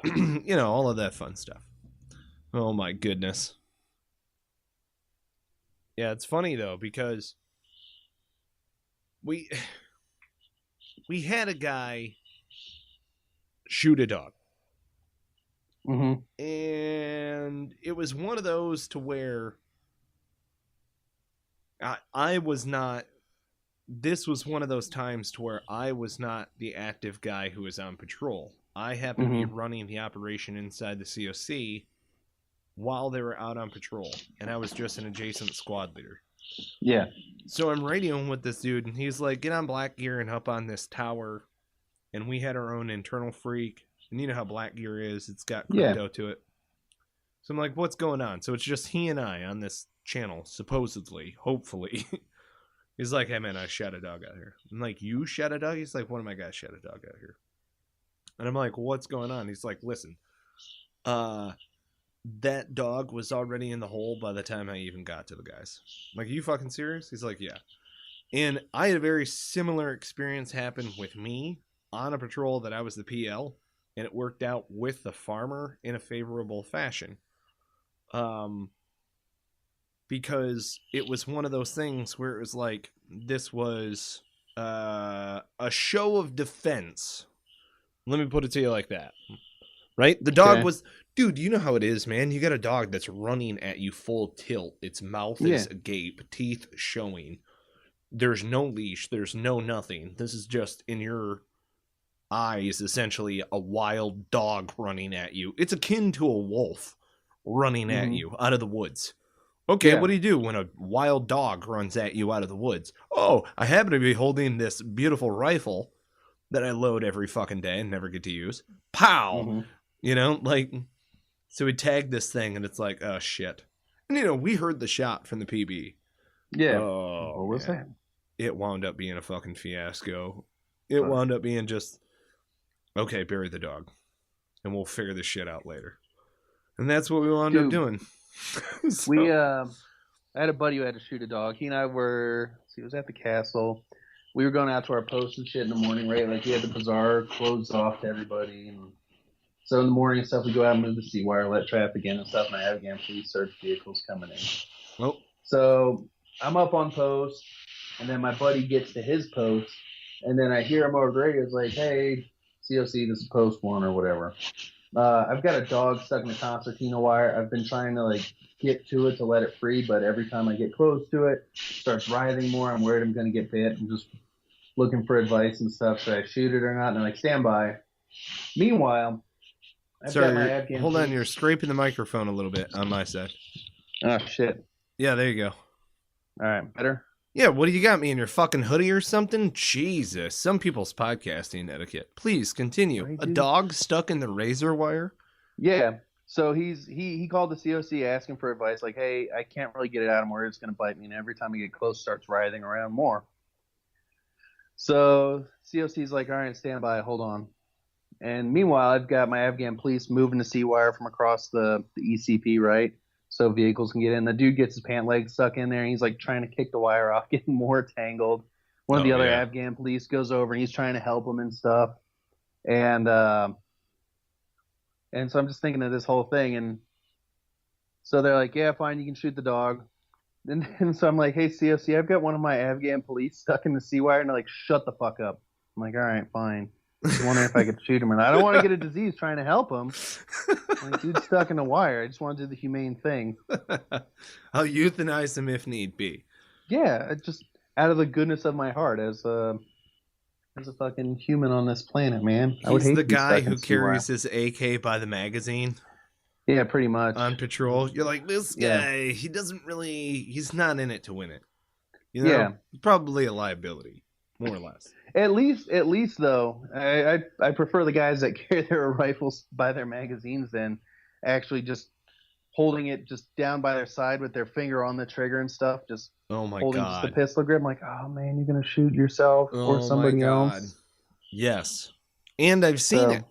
All of that fun stuff. Oh, my goodness. Yeah, it's funny, though, because we had a guy shoot a dog. Mm-hmm. And it was one of those to where I was not, this was one of those times to where I was not the active guy who was on patrol. I happened to be running the operation inside the COC while they were out on patrol, and I was just an adjacent squad leader. Yeah. So I'm radioing with this dude, and he's like, get on black gear and up on this tower. And we had our own internal freak. And you know how black gear is. It's got crypto to it. So I'm like, what's going on? So it's just he and I on this channel, supposedly, hopefully. He's like, hey, man, I shot a dog out here. I'm like, you shot a dog? He's like, one of my guys shot a dog out here. And I'm like, well, what's going on? He's like, listen, that dog was already in the hole by the time I even got to the guys. I'm like, are you fucking serious? He's like, yeah. And I had a very similar experience happen with me on a patrol that I was the PL. And it worked out with the farmer in a favorable fashion. Because it was one of those things where it was like, this was a show of defense. Let me put it to you like that. Right? The dog was, dude, you know how it is, man. You got a dog that's running at you full tilt. Its mouth is agape, teeth showing. There's no leash. There's no nothing. This is just in your eyes, essentially a wild dog running at you. It's akin to a wolf running at you out of the woods. Okay, what do you do when a wild dog runs at you out of the woods? Oh, I happen to be holding this beautiful rifle that I load every fucking day and never get to use. Pow! You know, like, so we tagged this thing and it's like, oh shit. And you know, we heard the shot from the PB. Yeah. Oh, what was that? It wound up being a fucking fiasco. It wound up being just, okay, bury the dog. And we'll figure this shit out later. And that's what we wound up doing. So. I had a buddy who had to shoot a dog. He and I were, he was at the castle. We were going out to our post and shit in the morning, right? Like, we had the bazaar closed off to everybody. And so in the morning and stuff, we go out and move the sea wire, let traffic in and stuff. And I have, again, police search vehicles coming in. Oh. So I'm up on post, and then my buddy gets to his post, and then I hear him over the radio. It's like, hey, COC, this is post one or whatever. I've got a dog stuck in the concertina wire. I've been trying to, like, get to it to let it free, but every time I get close to it, it starts writhing more. I'm worried I'm going to get bit. I'm just looking for advice and stuff. Should I shoot it or not? And they're like, stand by. Meanwhile, I've got my Afghan. Hold on. You're scraping the microphone a little bit on my side. Oh, shit. Yeah, there you go. All right. Better? Yeah, what do you got me in your fucking hoodie or something? Jesus. Some people's podcasting etiquette. Please continue. Right, a dog stuck in the razor wire? Yeah. So he called the COC asking for advice, like, hey, I can't really get it out. I'm worried it's going to bite me. And every time I get close, it starts writhing around more. So COC's like, all right, stand by. Hold on. And meanwhile, I've got my Afghan police moving the sea wire from across the ECP, right? So vehicles can get in. The dude gets his pant leg stuck in there, and he's like trying to kick the wire off, getting more tangled. One of the other Afghan police goes over, and he's trying to help him and stuff. And so I'm just thinking of this whole thing. And so they're like, yeah, fine, you can shoot the dog. And so I'm like, hey, COC, I've got one of my Afghan police stuck in the sea wire. And they're like, shut the fuck up. I'm like, all right, fine. I was wondering if I could shoot him or not. I don't want to get a disease trying to help him. Like, dude's stuck in the wire. I just want to do the humane thing. I'll euthanize him if need be. Yeah, just out of the goodness of my heart as a fucking human on this planet, man. He's the guy who carries his AK by the magazine. Yeah, pretty much. On patrol. You're like, this guy, he doesn't really, he's not in it to win it. You know, probably a liability, more or less. At least though, I prefer the guys that carry their rifles by their magazines than actually just holding it just down by their side with their finger on the trigger and stuff. Just holding just the pistol grip. I'm like, oh man, you're gonna shoot yourself or somebody else. Yes, and I've seen it.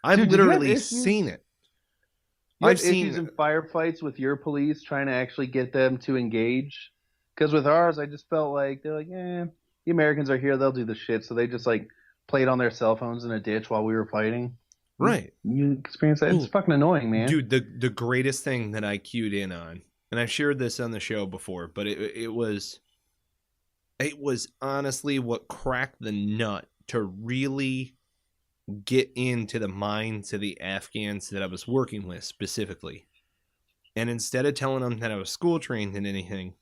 I've literally seen it. I've seen issues in firefights with your police trying to actually get them to engage. Because with ours, I just felt like they're like, the Americans are here, they'll do the shit. So they just like played on their cell phones in a ditch while we were fighting. Right. You experience that? It's fucking annoying, man. Dude, the greatest thing that I cued in on, and I've shared this on the show before, but it was It was honestly what cracked the nut to really get into the minds of the Afghans that I was working with specifically. And instead of telling them that I was school trained in anything,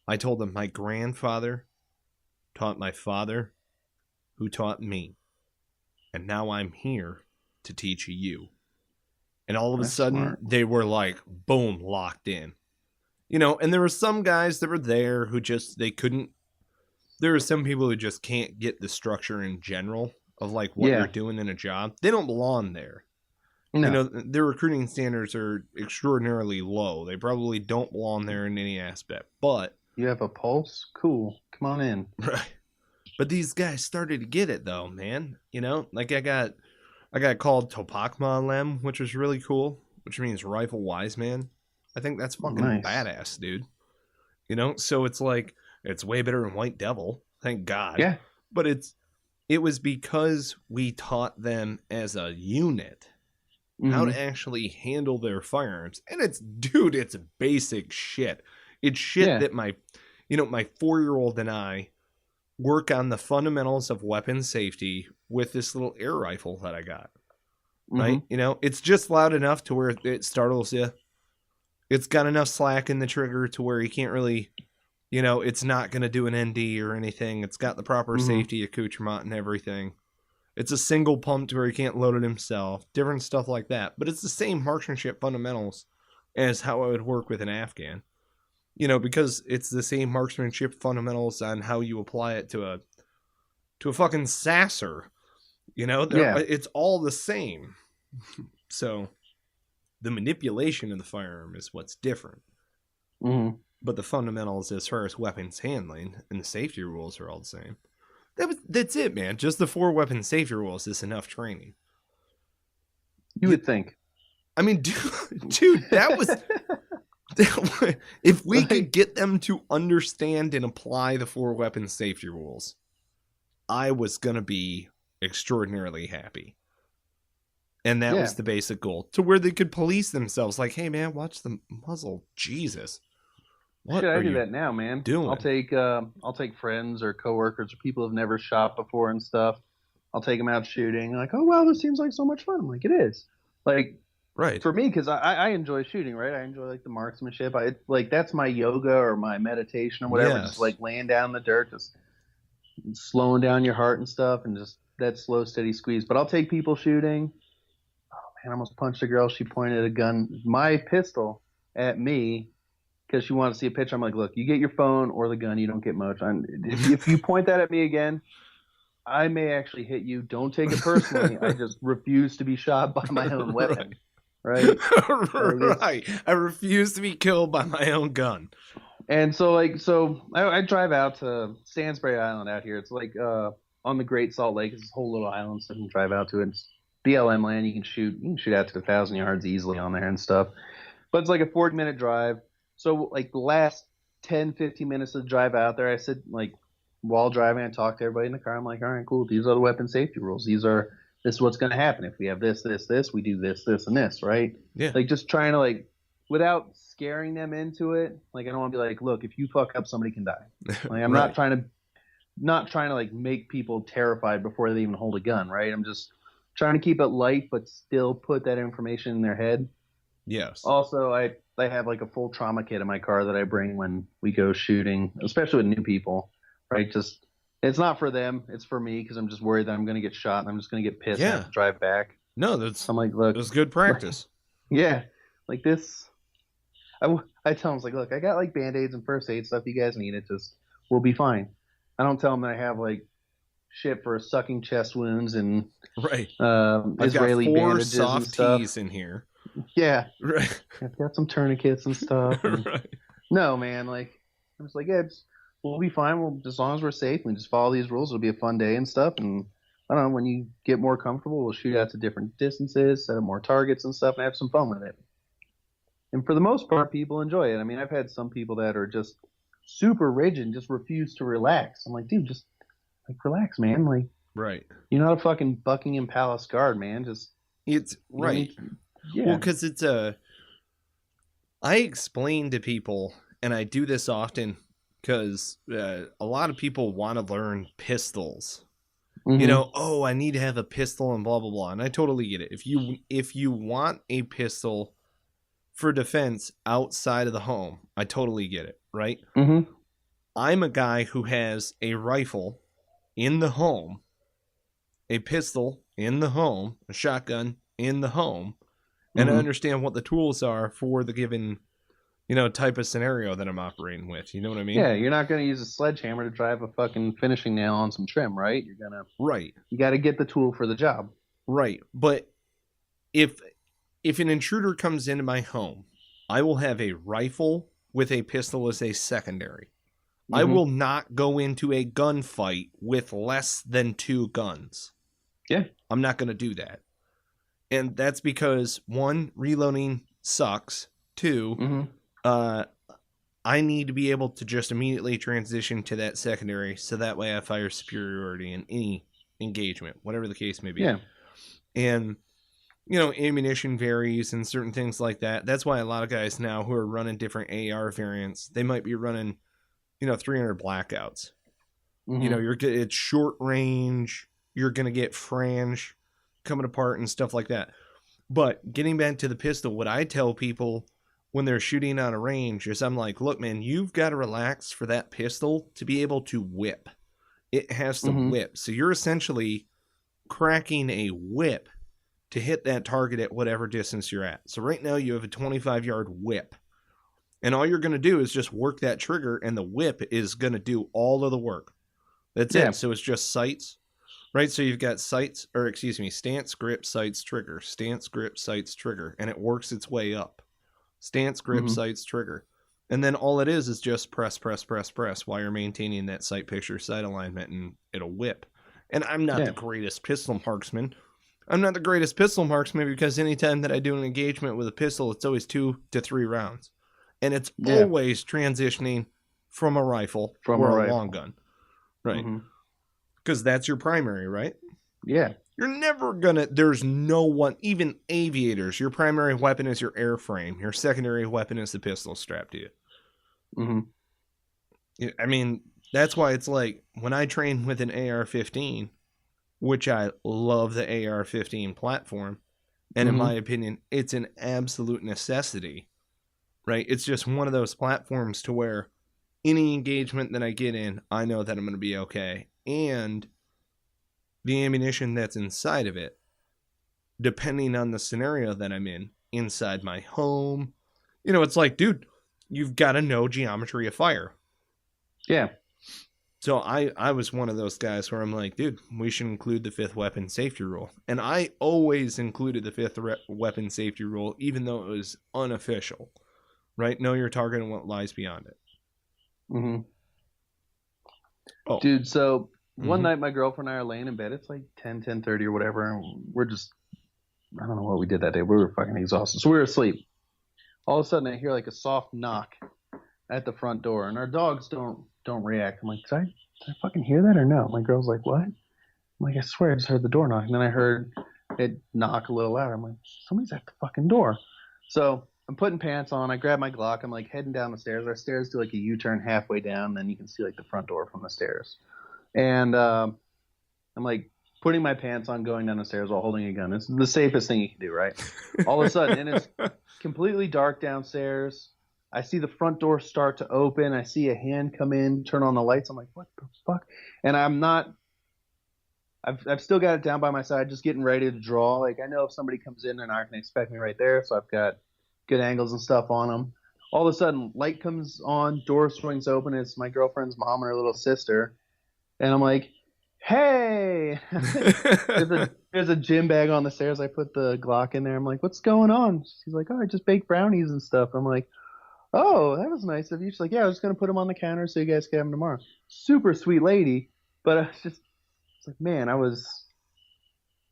I told them my grandfather taught my father, who taught me. And now I'm here to teach you. And all of a sudden, smart. they were like, boom, locked in. You know, and there were some guys that were there who just, they couldn't. There are some people who just can't get the structure in general of like what you're doing in a job. They don't belong there. No. You know, their recruiting standards are extraordinarily low. They probably don't belong there in any aspect. But you have a pulse? Cool. Come on in. Right. But these guys started to get it though, man. You know, like I got called Topakma Lem, which was really cool, which means rifle wise man. I think that's fucking badass, dude. You know, so it's like, it's way better than White Devil, thank God. Yeah. But it was because we taught them as a unit how to actually handle their firearms. And it's basic shit. It's shit that my 4-year-old and I work on the fundamentals of weapon safety with this little air rifle that I got. Right? You know, it's just loud enough to where it startles you. It's got enough slack in the trigger to where you can't really, you know, it's not going to do an ND or anything. It's got the proper safety accoutrement and everything. It's a single pump to where he can't load it himself. Different stuff like that. But it's the same marksmanship fundamentals as how I would work with an Afghan. You know, because it's the same marksmanship fundamentals on how you apply it to a fucking sasser. You know, it's all the same. So the manipulation of the firearm is what's different. But the fundamentals as far as weapons handling and the safety rules are all the same. That's it, man. Just the 4 weapon safety rules is enough training. You would think. I mean, dude, that was... if we could get them to understand and apply the 4 weapon safety rules, I was going to be extraordinarily happy. And that was the basic goal. To where they could police themselves. Like, hey, man, watch the muzzle. Jesus. What I do that now, man. Doing? I'll take friends or coworkers or people who've never shot before and stuff. I'll take them out shooting. Like, oh wow, this seems like so much fun. I'm like, it is. Like, right. For me, because I enjoy shooting, right? I enjoy like the marksmanship. That's my yoga or my meditation or whatever. Just like laying down in the dirt, just slowing down your heart and stuff, and just that slow, steady squeeze. But I'll take people shooting. Oh man, I almost punched a girl. She pointed a gun, my pistol, at me. Because she wanted to see a picture. I'm like, look, you get your phone or the gun. You don't get much. If you point that at me again, I may actually hit you. Don't take it personally. I just refuse to be shot by my own weapon. Right? Right. I refuse to be killed by my own gun. And so I drive out to Stansbury Island out here. It's like on the Great Salt Lake. It's this whole little island, so you can drive out to it. It's BLM land. You can shoot out to 1,000 yards easily on there and stuff. But it's like a 40-minute drive. So, like, the last 10, 15 minutes of the drive out there, I said, like, while driving, I talked to everybody in the car. I'm like, all right, cool. These are the weapon safety rules. This is what's going to happen. If we have this, we do this, and this, right? Yeah. Like, just trying to, like, without scaring them into it. Like, I don't want to be like, look, if you fuck up, somebody can die. Like, I'm not trying to, like, make people terrified before they even hold a gun, right? I'm just trying to keep it light, but still put that information in their head. Yes. Also, I have like a full trauma kit in my car that I bring when we go shooting, especially with new people, right? Just, it's not for them, it's for me, because I'm just worried that I'm going to get shot and I'm just going to get pissed and have to drive back. No, I'm like, look, that's good practice. Like this. I tell them, like, look, I got like Band-Aids and first aid stuff. You guys need it. Just, we'll be fine. I don't tell them that I have like shit for sucking chest wounds and Israeli bandages soft and stuff. teas in here. Yeah. Right. I've got some tourniquets and stuff. And right. No, man. Like, I'm just like, we'll be fine. We'll, as long as we're safe, we just follow these rules. It'll be a fun day and stuff. And I don't know, when you get more comfortable, we'll shoot out to different distances, set up more targets and stuff, and have some fun with it. And for the most part, people enjoy it. I mean, I've had some people that are just super rigid and just refuse to relax. I'm like, dude, just like relax, man. Like, right. You're not a fucking Buckingham Palace guard, man. Just it's right. Yeah. Well, because I explain to people, and I do this often, because a lot of people want to learn pistols. Mhm. You know, oh, I need to have a pistol and blah blah blah, and I totally get it. If you want a pistol for defense outside of the home, I totally get it, right? Mhm. I'm a guy who has a rifle in the home, a pistol in the home, a shotgun in the home, and I Mhm. understand what the tools are for the given, type of scenario that I'm operating with. You know what I mean? Yeah, you're not gonna use a sledgehammer to drive a fucking finishing nail on some trim, right? Right. You got to get the tool for the job. Right. But if an intruder comes into my home, I will have a rifle with a pistol as a secondary. I Mhm. will not go into a gunfight with less than 2 guns. Yeah. I'm not going to do that. And that's because, 1, reloading sucks. 2, Mhm. I need to be able to just immediately transition to that secondary, so that way I fire superiority in any engagement, whatever the case may be. Yeah. And, ammunition varies and certain things like that. That's why a lot of guys now who are running different AR variants, they might be running, 300 blackouts. Mhm. It's short range. You're going to get frange coming apart and stuff like that. But getting back to the pistol, what I tell people when they're shooting on a range is I'm like, look, man, you've got to relax for that pistol to be able to whip. It has to Mhm. whip. So you're essentially cracking a whip to hit that target at whatever distance you're at. So right now you have a 25-yard whip. And all you're going to do is just work that trigger, and the whip is going to do all of the work. That's Yeah. it. So it's just sights, right? So you've got stance, grip, sights, trigger, stance, grip, sights, trigger, and it works its way up. Stance, grip, Mhm. sights, trigger. And then all it is just press while you're maintaining that sight picture, sight alignment, and it'll whip. And I'm not Yeah. the greatest pistol marksman. Because anytime that I do an engagement with a pistol, it's always 2 to 3 rounds. And it's Yeah. always transitioning from a rifle From or a a rifle. long gun. Right. Mhm. Because that's your primary, right? Yeah. You're never gonna, there's no one, even aviators, your primary weapon is your airframe. Your secondary weapon is the pistol strapped to you. Mhm. I mean, that's why it's like, when I train with an AR-15, which I love the AR-15 platform, and in Mhm. my opinion, it's an absolute necessity, right? It's just one of those platforms to where any engagement that I get in, I know that I'm going to be okay. And the ammunition that's inside of it, depending on the scenario that I'm in, inside my home, it's like, dude, you've got to know geometry of fire. Yeah. So I was one of those guys where I'm like, dude, we should include the 5th weapon safety rule. And I always included the 5th weapon safety rule, even though it was unofficial, right? Know your target and what lies beyond it. Mhm. Oh, Dude, so one Mhm. night my girlfriend and I are laying in bed. It's like 10:30 or whatever, and we're just, I don't know what we did that day. We were fucking exhausted. So we were asleep. All of a sudden I hear like a soft knock at the front door, and our dogs don't react. I'm like, did I fucking hear that or no? My girl's like, what? I'm like, I swear I just heard the door knock. And then I heard it knock a little louder. I'm like, somebody's at the fucking door. So I'm putting pants on. I grab my Glock. I'm like heading down the stairs. Our stairs do like a U-turn halfway down. Then you can see like the front door from the stairs. And I'm like putting my pants on, going down the stairs while holding a gun. It's the safest thing you can do, right? All of a sudden, and it's completely dark downstairs. I see the front door start to open. I see a hand come in, turn on the lights. I'm like, what the fuck? And I've still got it down by my side, just getting ready to draw. Like, I know if somebody comes in, they're not going to expect me right there. So I've got good angles and stuff on them. All of a sudden, light comes on, door swings open. It's my girlfriend's mom and her little sister. And I'm like, hey, there's a gym bag on the stairs. I put the Glock in there. I'm like, what's going on? She's like, oh, I just baked brownies and stuff. I'm like, oh, that was nice of you. She's like, yeah, I was just going to put them on the counter so you guys can have them tomorrow. Super sweet lady. But I was just, it's like, man, I was.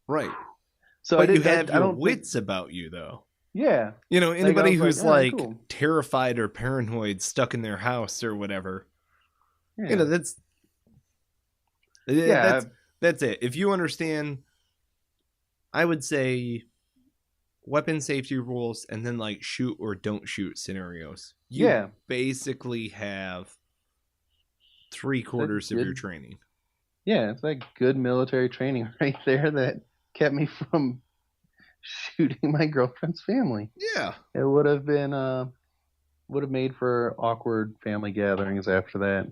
Right. So but I you did. have I your don't wits think, about you, though. yeah. Anybody like, who's all right, cool. terrified or paranoid, stuck in their house or whatever, Yeah. that's it. If you understand, I would say, weapon safety rules and then like shoot or don't shoot scenarios, you basically have 3/4 of your training. Yeah, it's like good military training right there that kept me from shooting my girlfriend's family. Yeah. It would have made for awkward family gatherings after that.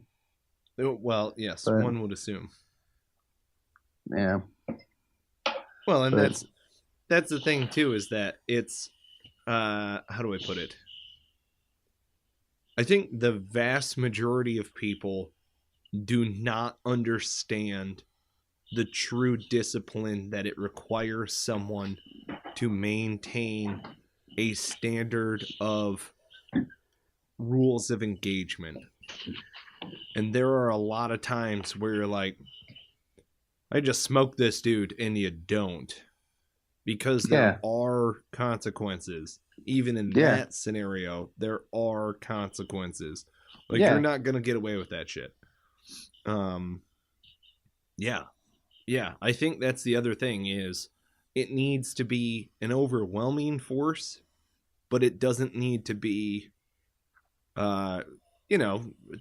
Well, yes, But, one would assume. Yeah. Well, and that's the thing too, is that it's how do I put it? I think the vast majority of people do not understand the true discipline that it requires someone to maintain a standard of rules of engagement. And there are a lot of times where you're like, I just smoked this dude, and you don't. Because there are consequences. Even in that scenario, there are consequences. Like, you're not going to get away with that shit. Yeah, I think that's the other thing, is it needs to be an overwhelming force, but it doesn't need to be,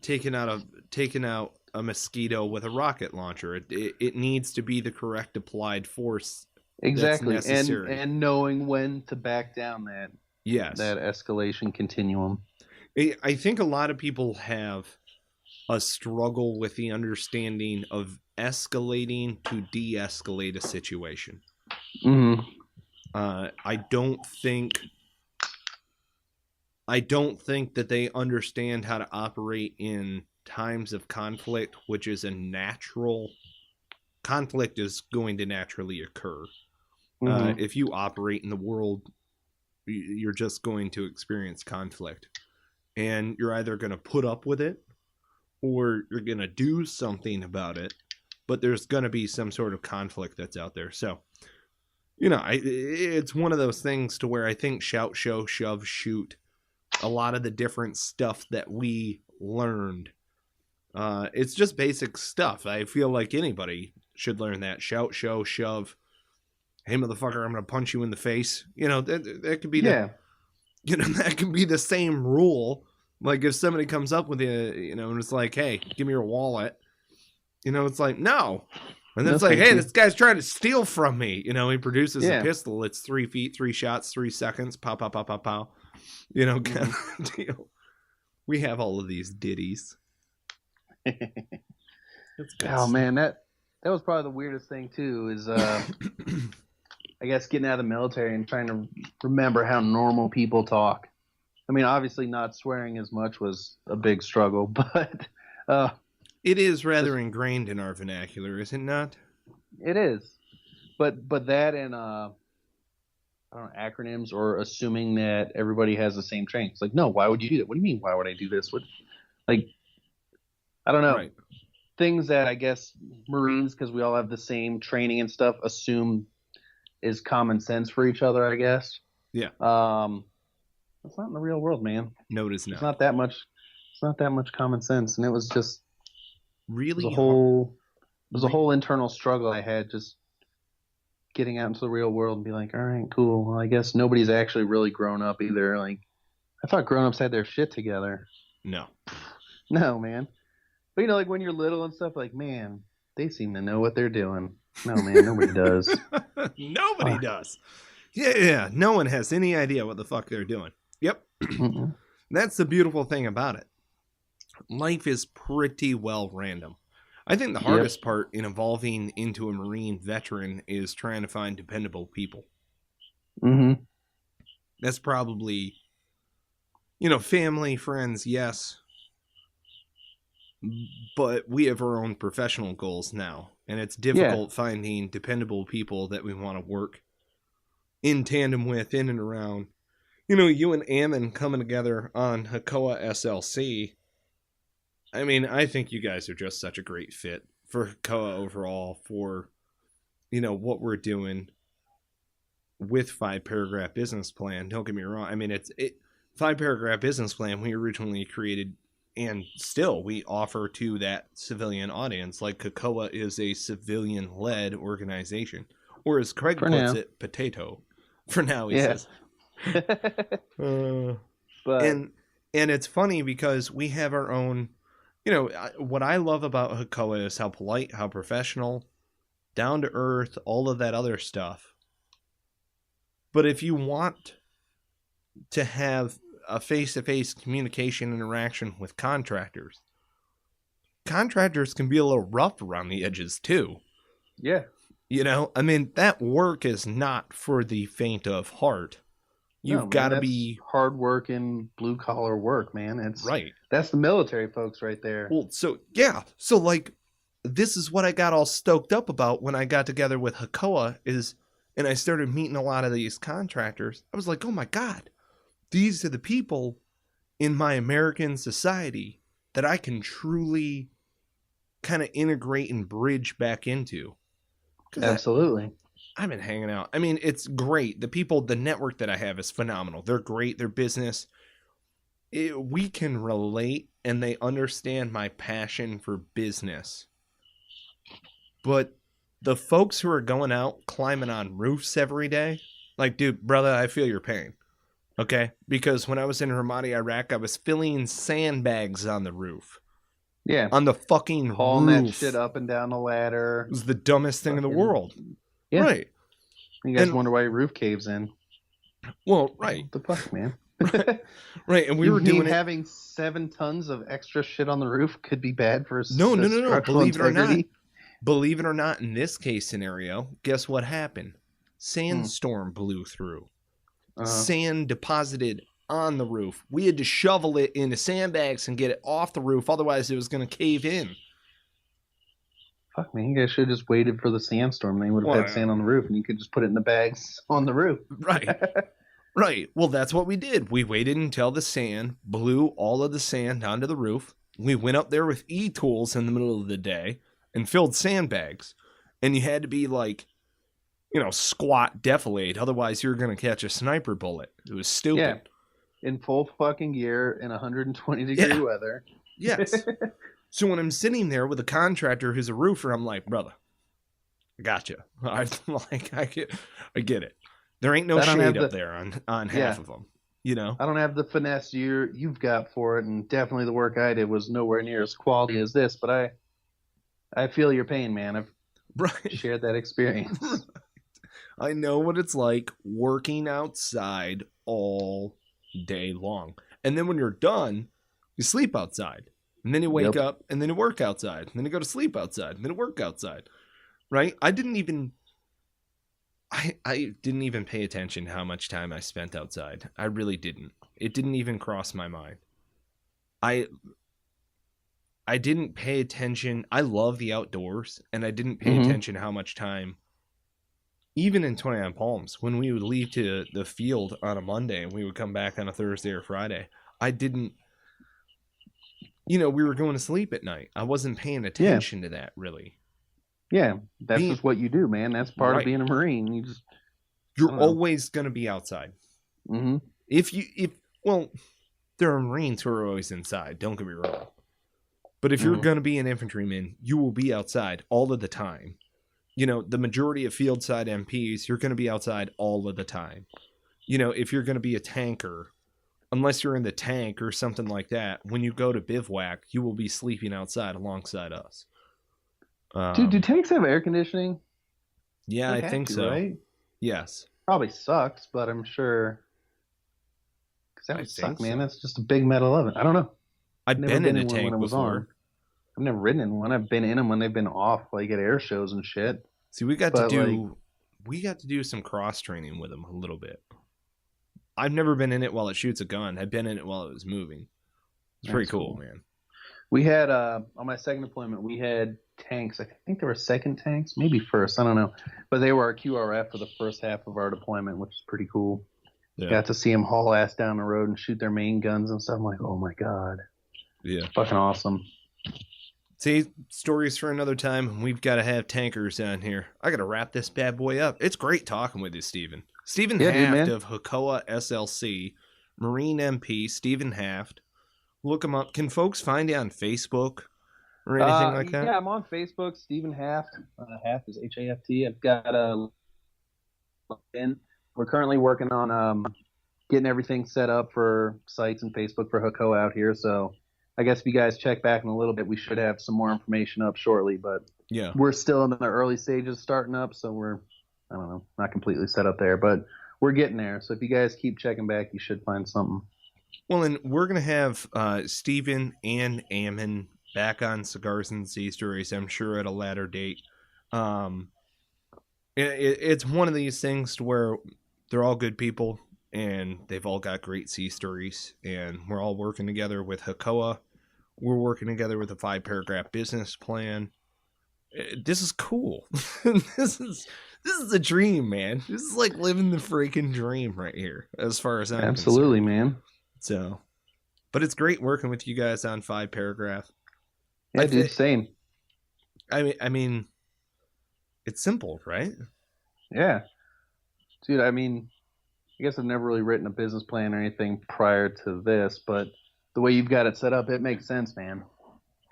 taking out a mosquito with a rocket launcher. It needs to be the correct applied force. Exactly, that's necessary. and knowing when to back down that escalation continuum. I think a lot of people have a struggle with the understanding of escalating to de-escalate a situation. Mm-hmm. I don't think that they understand how to operate in times of conflict, which is a natural conflict is going to naturally occur. Mm-hmm. If you operate in the world, you're just going to experience conflict, and you're either going to put up with it or you're going to do something about it, but there's going to be some sort of conflict that's out there. So, it's one of those things to where I think shout, show, shove, shoot, a lot of the different stuff that we learned, it's just basic stuff. I feel like anybody should learn that. Shout, show, shove. Hey, motherfucker, I'm going to punch you in the face. That could be that could be the same rule. Like, if somebody comes up with you, and it's like, hey, give me your wallet. It's like, no. And then it's like, hey, this guy's trying to steal from me. He produces a pistol. It's 3 feet, 3 shots, 3 seconds. Pow, pow, pow, pow, pow. Kind of deal. We have all of these ditties. Oh, man, that was probably the weirdest thing, too, is... I guess getting out of the military and trying to remember how normal people talk. I mean, obviously not swearing as much was a big struggle, but... it is rather ingrained in our vernacular, is it not? It is. But that and, I don't know, acronyms or assuming that everybody has the same training. It's like, no, why would you do that? What do you mean, why would I do this? I don't know. Right. Things that I guess Marines, because we all have the same training and stuff, assume is common sense for each other, I guess. Yeah. That's not in the real world, man. No, it is not. It's not that much common sense, and it was just really it was a whole internal struggle I had, just getting out into the real world and be like, all right, cool. Well, I guess nobody's actually really grown up either. Like, I thought grown-ups had their shit together. No, man. But like when you're little and stuff, like, man, they seem to know what they're doing. No, man, nobody does. Nobody does. Yeah. No one has any idea what the fuck they're doing. Yep. That's the beautiful thing about it. Life is pretty well random. I think the hardest part in evolving into a Marine veteran is trying to find dependable people. Mm-hmm. That's probably, family, friends, yes. But we have our own professional goals now. And it's difficult finding dependable people that we want to work in tandem with, in and around. You and Ammon coming together on HOCOA SLC. I mean, I think you guys are just such a great fit for HOCOA overall, for, what we're doing with 5-paragraph business plan. Don't get me wrong. I mean, 5-paragraph business plan we originally created, and still we offer to that civilian audience. Like, HOCOA is a civilian-led organization. Or as Craig puts it, potato. For now, he says. But... And it's funny because we have our own what I love about HOCOA is how polite, how professional, down to earth, all of that other stuff. But if you want to have a face-to-face communication interaction with contractors can be a little rough around the edges too. Yeah. I mean, that work is not for the faint of heart. You've got to be hard-working, blue-collar work, man. right. That's the military folks right there. Well, so like, this is what I got all stoked up about when I got together with HOCOA and I started meeting a lot of these contractors. I was like, oh my God, these are the people in my American society that I can truly kind of integrate and bridge back into. Absolutely. I've been hanging out. I mean, it's great. The network that I have is phenomenal. They're great. Their business. We can relate and they understand my passion for business. But the folks who are going out climbing on roofs every day, like, dude, brother, I feel your pain. Okay? Because when I was in Ramadi, Iraq, I was filling sandbags on the roof. Yeah. On the fucking hauling roof. That shit up and down the ladder. It was the dumbest thing in the world. Yeah. Right. You guys wonder why your roof caves in. Well, right. What the fuck, man? Right, and we were doing having 7 tons of extra shit on the roof could be bad for no. Believe integrity. It or not. Believe it or not, in this case scenario, guess what happened? Sandstorm blew through. Sand deposited on the roof. We had to shovel it into sandbags and get it off the roof, otherwise it was going to cave in. Fuck, man, you guys should have just waited for the sandstorm. They would have had sand on the roof, and you could just put it in the bags on the roof. Right. Right. Well, that's what we did. We waited until the sand blew all of the sand onto the roof. We went up there with e-tools in the middle of the day and filled sandbags. And you had to be like, squat defilade. Otherwise, you're going to catch a sniper bullet. It was stupid. Yeah. In full fucking gear in 120 degree weather. Yes. So when I'm sitting there with a contractor who's a roofer, I'm like, brother, I got you. I get it. There ain't no shade up there on half of them, I don't have the finesse you've got for it, and definitely the work I did was nowhere near as quality as this, but I feel your pain, man. I've shared that experience. I know what it's like working outside all day long. And then when you're done, you sleep outside. And then you wake up, and then you work outside. And then you go to sleep outside, and then you work outside. Right? I didn't even pay attention to how much time I spent outside. I really didn't. It didn't even cross my mind. I didn't pay attention. I love the outdoors, and I didn't pay attention to how much time, even in 29 Palms, when we would leave to the field on a Monday and we would come back on a Thursday or Friday, I didn't, we were going to sleep at night. I wasn't paying attention to that, really. Yeah, that's just what you do, man. That's part of being a Marine. You're always going to be outside. Mm-hmm. There are Marines who are always inside. Don't get me wrong. But if you're going to be an infantryman, you will be outside all of the time. The majority of field side MPs, you're going to be outside all of the time. If you're going to be a tanker, unless you're in the tank or something like that, when you go to bivouac, you will be sleeping outside alongside us. Dude, do tanks have air conditioning? Yeah, I think so. Right? Yes. Probably sucks, but I'm sure. Because that would suck, man. That's just a big metal oven. I don't know. I've been in a tank before. I've never ridden in one. I've been in them when they've been off, like at air shows and shit. See, we got to do some cross training with them a little bit. I've never been in it while it shoots a gun. I've been in it while it was moving. It's pretty cool, man. We had on my second deployment, we had tanks. I think they were second tanks, maybe first. I don't know, but they were our QRF for the first half of our deployment, which is pretty cool. Yeah. Got to see them haul ass down the road and shoot their main guns and stuff. I'm like, oh my god, yeah, fucking awesome. See, stories for another time. We've got to have tankers down here. I got to wrap this bad boy up. It's great talking with you, Stephen. Stephen Haft of HOCOA SLC, Marine MP, Stephen Haft. Look him up. Can folks find you on Facebook or anything like that? Yeah, I'm on Facebook, Stephen Haft. Haft is H-A-F-T. I've got a LinkedIn. We're currently working on getting everything set up for sites and Facebook for HOCOA out here. So I guess if you guys check back in a little bit, we should have some more information up shortly, but Yeah. we're still in the early stages starting up, so we're, I don't know, not completely set up there, but we're getting there. So if you guys keep checking back, you should find something. Well, and we're going to have Steven and Ammon back on Cigars and Sea Stories, I'm sure, at a later date. It's one of these things to where they're all good people, and they've all got great sea stories, and we're all working together with HOCOA. We're working together with a 5-paragraph business plan. This is cool. This is a dream, man. This is like living the freaking dream right here, as far as I'm Absolutely, concerned. man. So, but it's great working with you guys on 5-paragraph. Yeah, dude, same. I mean, it's simple, right? Yeah. Dude, I mean, I guess I've never really written a business plan or anything prior to this, but the way you've got it set up, it makes sense, man.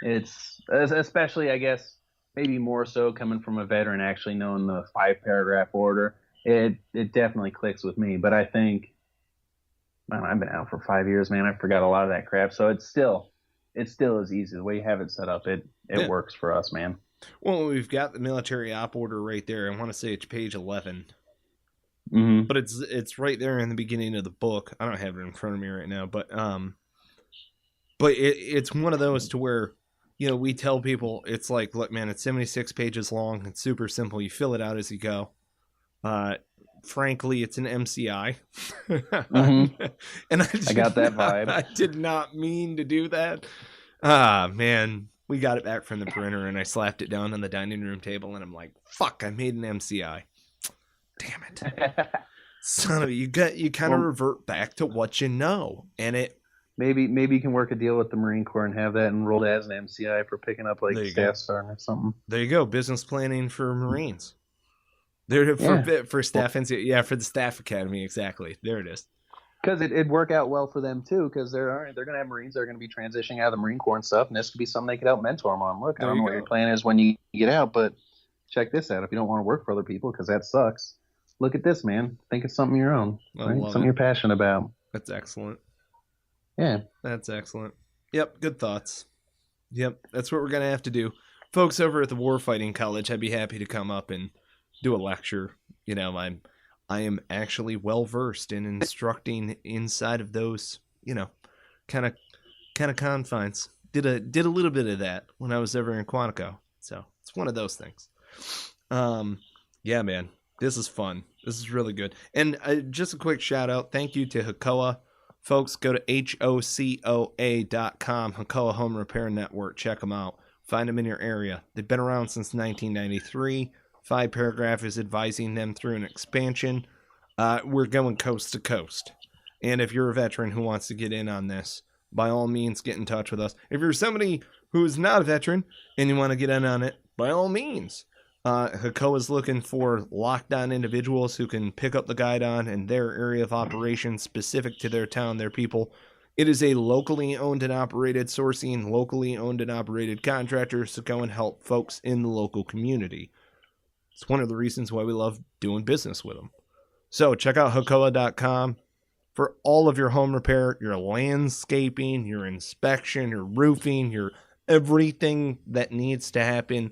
It's, especially, I guess, maybe more so coming from a veteran actually knowing the 5-paragraph order. It definitely clicks with me, but I think, man, I've been out for 5 years, man. I forgot a lot of that crap, so it's still as easy. The way you have it set up, it works for us, man. Well, we've got the military op order right there. I want to say it's page 11. Mm-hmm. But it's right there in the beginning of the book. I don't have it in front of me right now, but it's one of those to where, you know, we tell people, it's like, look, man, it's 76 pages long. It's super simple. You fill it out as you go. Frankly, it's an MCI. Mm-hmm. And I got that vibe. I did not mean to do that. Man, we got it back from the printer, and I slapped it down on the dining room table, and I'm like, fuck, I made an MCI. Damn it. Son of a, you kind of revert back to what you know, and it maybe you can work a deal with the Marine Corps and have that enrolled as an MCI for picking up like staff sergeant or something. There you go, business planning for Marines. For staff NCI, for the staff academy, exactly. There it is. Because it'd work out well for them too, because they're going to have Marines that are going to be transitioning out of the Marine Corps and stuff, and this could be something they could help mentor them on. Look, I don't know what your plan is when you get out, but check this out. If you don't want to work for other people, because that sucks, look at this, man. Think of something your own, right? Something you're passionate about. That's excellent. Yeah. That's excellent. Yep, good thoughts. Yep, that's what we're going to have to do. Folks over at the Warfighting College, I'd be happy to come up and do a lecture. You know, I am actually well versed in instructing inside of those, you know, kind of confines. Did a little bit of that when I was over in Quantico. So it's one of those things. Yeah, man, this is fun. This is really good. And just a quick shout out. Thank you to HOCOA. Folks, go to HOCOA.com, HOCOA Home Repair Network. Check them out. Find them in your area. They've been around since 1993. 5-paragraph is advising them through an expansion. We're going coast to coast. And if you're a veteran who wants to get in on this, by all means, get in touch with us. If you're somebody who's not a veteran and you want to get in on it, by all means. HOCOA is looking for locked-on individuals who can pick up the guidon in their area of operation specific to their town, their people. It is a locally owned and operated sourcing, locally owned and operated contractors to go and help folks in the local community. It's one of the reasons why we love doing business with them. So check out HOCOA.com for all of your home repair, your landscaping, your inspection, your roofing, your everything that needs to happen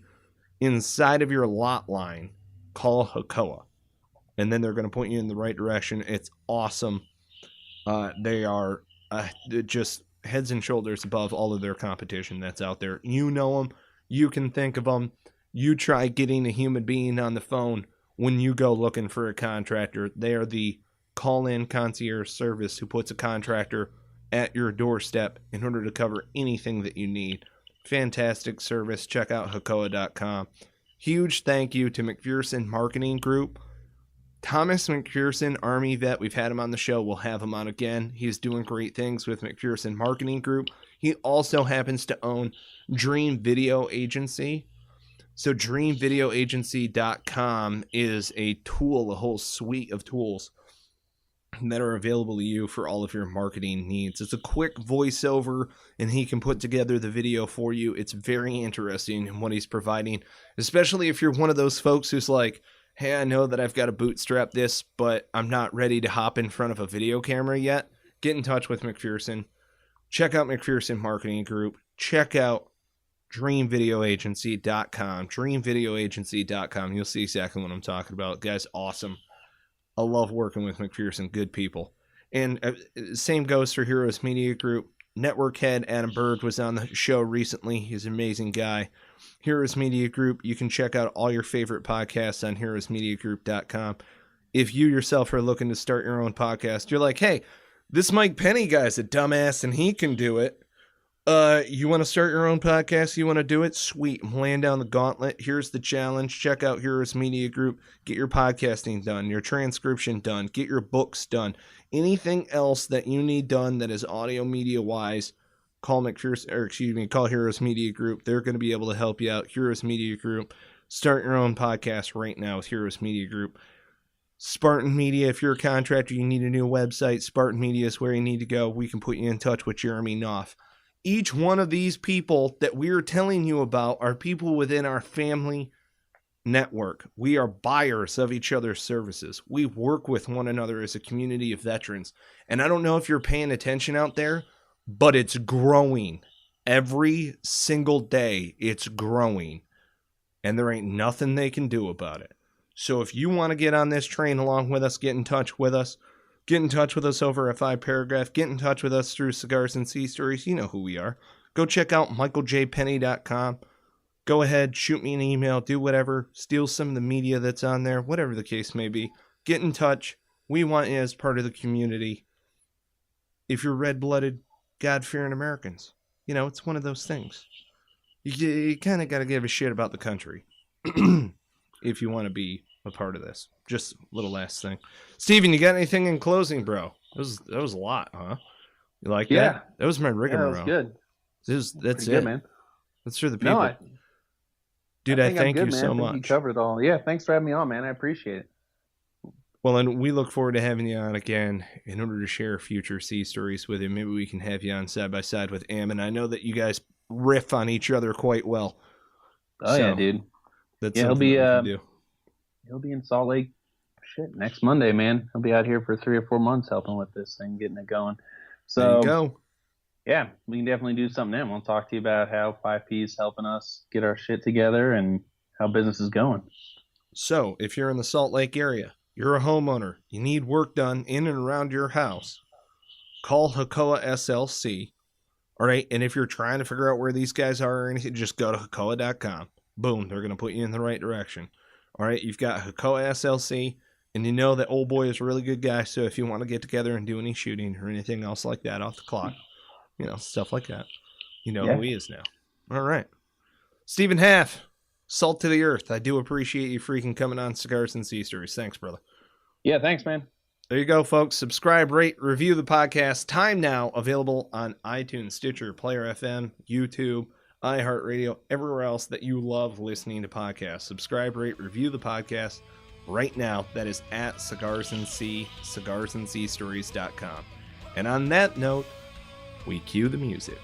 inside of your lot line. Call HOCOA. And then they're going to point you in the right direction. It's awesome. They are just heads and shoulders above all of their competition that's out there. You know them. You can think of them. You try getting a human being on the phone when you go looking for a contractor. They are the call-in concierge service who puts a contractor at your doorstep in order to cover anything that you need. Fantastic service. Check out HOCOA.com. Huge thank you to McPherson Marketing Group. Thomas McPherson, Army vet. We've had him on the show. We'll have him on again. He's doing great things with McPherson Marketing Group. He also happens to own Dream Video Agency. So dreamvideoagency.com is a tool, a whole suite of tools that are available to you for all of your marketing needs. It's a quick voiceover, and he can put together the video for you. It's very interesting in what he's providing, especially if you're one of those folks who's like, hey, I know that I've got to bootstrap this, but I'm not ready to hop in front of a video camera yet. Get in touch with McPherson. check out McPherson Marketing Group. Check out dreamvideoagency.com. Dreamvideoagency.com. You'll see exactly what I'm talking about. Guys, awesome. I love working with McPherson. Good people. And same goes for Heroes Media Group. Network head Adam Bird was on the show recently. He's an amazing guy. Heroes Media Group. You can check out all your favorite podcasts on heroesmediagroup.com. If you yourself are looking to start your own podcast, you're like, hey, this Mike Penney guy's a dumbass and he can do it. You want to start your own podcast? You want to do it? Sweet. I'm laying down the gauntlet. Here's the challenge. Check out Heroes Media Group. Get your podcasting done, your transcription done, get your books done. Anything else that you need done that is audio media wise, call Heroes Media Group. They're going to be able to help you out. Heroes Media Group. Start your own podcast right now with Heroes Media Group. Spartan Media, if you're a contractor, you need a new website, Spartan Media is where you need to go. We can put you in touch with Jeremy Knopf. Each one of these people that we are telling you about are people within our family network. We are buyers of each other's services. We work with one another as a community of veterans. And I don't know if you're paying attention out there, but it's growing. Every single day, it's growing. And there ain't nothing they can do about it. So if you want to get on this train along with us, get in touch with us. Get in touch with us over at 5paragraph. Get in touch with us through Cigars and Sea Stories. You know who we are. Go check out michaeljpenny.com. Go ahead, shoot me an email, do whatever. Steal some of the media that's on there, whatever the case may be. Get in touch. We want you as part of the community. If you're red-blooded, God-fearing Americans. You know, it's one of those things. You kind of got to give a shit about the country if you want to be a part of this. Just a little last thing. Steven, you got anything in closing, bro? That was a lot, huh? You like that? That was my rigmarole. Yeah, that was good. That's Pretty it. good, man. That's for the people. No, Dude, I thank you so much. You covered it all. Yeah, thanks for having me on, man. I appreciate it. Well, and we look forward to having you on again in order to share future sea stories with you. Maybe we can have you on side by side with Ammon. I know that you guys riff on each other quite well. Oh, yeah, dude. That's he'll be in Salt Lake next Monday, man. He'll be out here for 3 or 4 months helping with this thing, getting it going. So there you go. Yeah, we can definitely do something then. We'll talk to you about how 5P is helping us get our shit together and how business is going. So if you're in the Salt Lake area, you're a homeowner, you need work done in and around your house, call HOCOA SLC. All right, and if you're trying to figure out where these guys are or anything, just go to HOCOA.com. Boom, they're going to put you in the right direction. All right, you've got HOCOA SLC. And you know that old boy is a really good guy, so if you want to get together and do any shooting or anything else like that off the clock, stuff like that, who he is now. All right. Stephen Haft, salt to the earth. I do appreciate you freaking coming on Cigars and Sea Stories. Thanks, brother. Yeah, thanks, man. There you go, folks. Subscribe, rate, review the podcast. Time now available on iTunes, Stitcher, Player FM, YouTube, iHeartRadio, everywhere else that you love listening to podcasts. Subscribe, rate, review the podcast. Right now, that is at Cigars and Sea, cigarsandseastories.com. And on that note, we cue the music.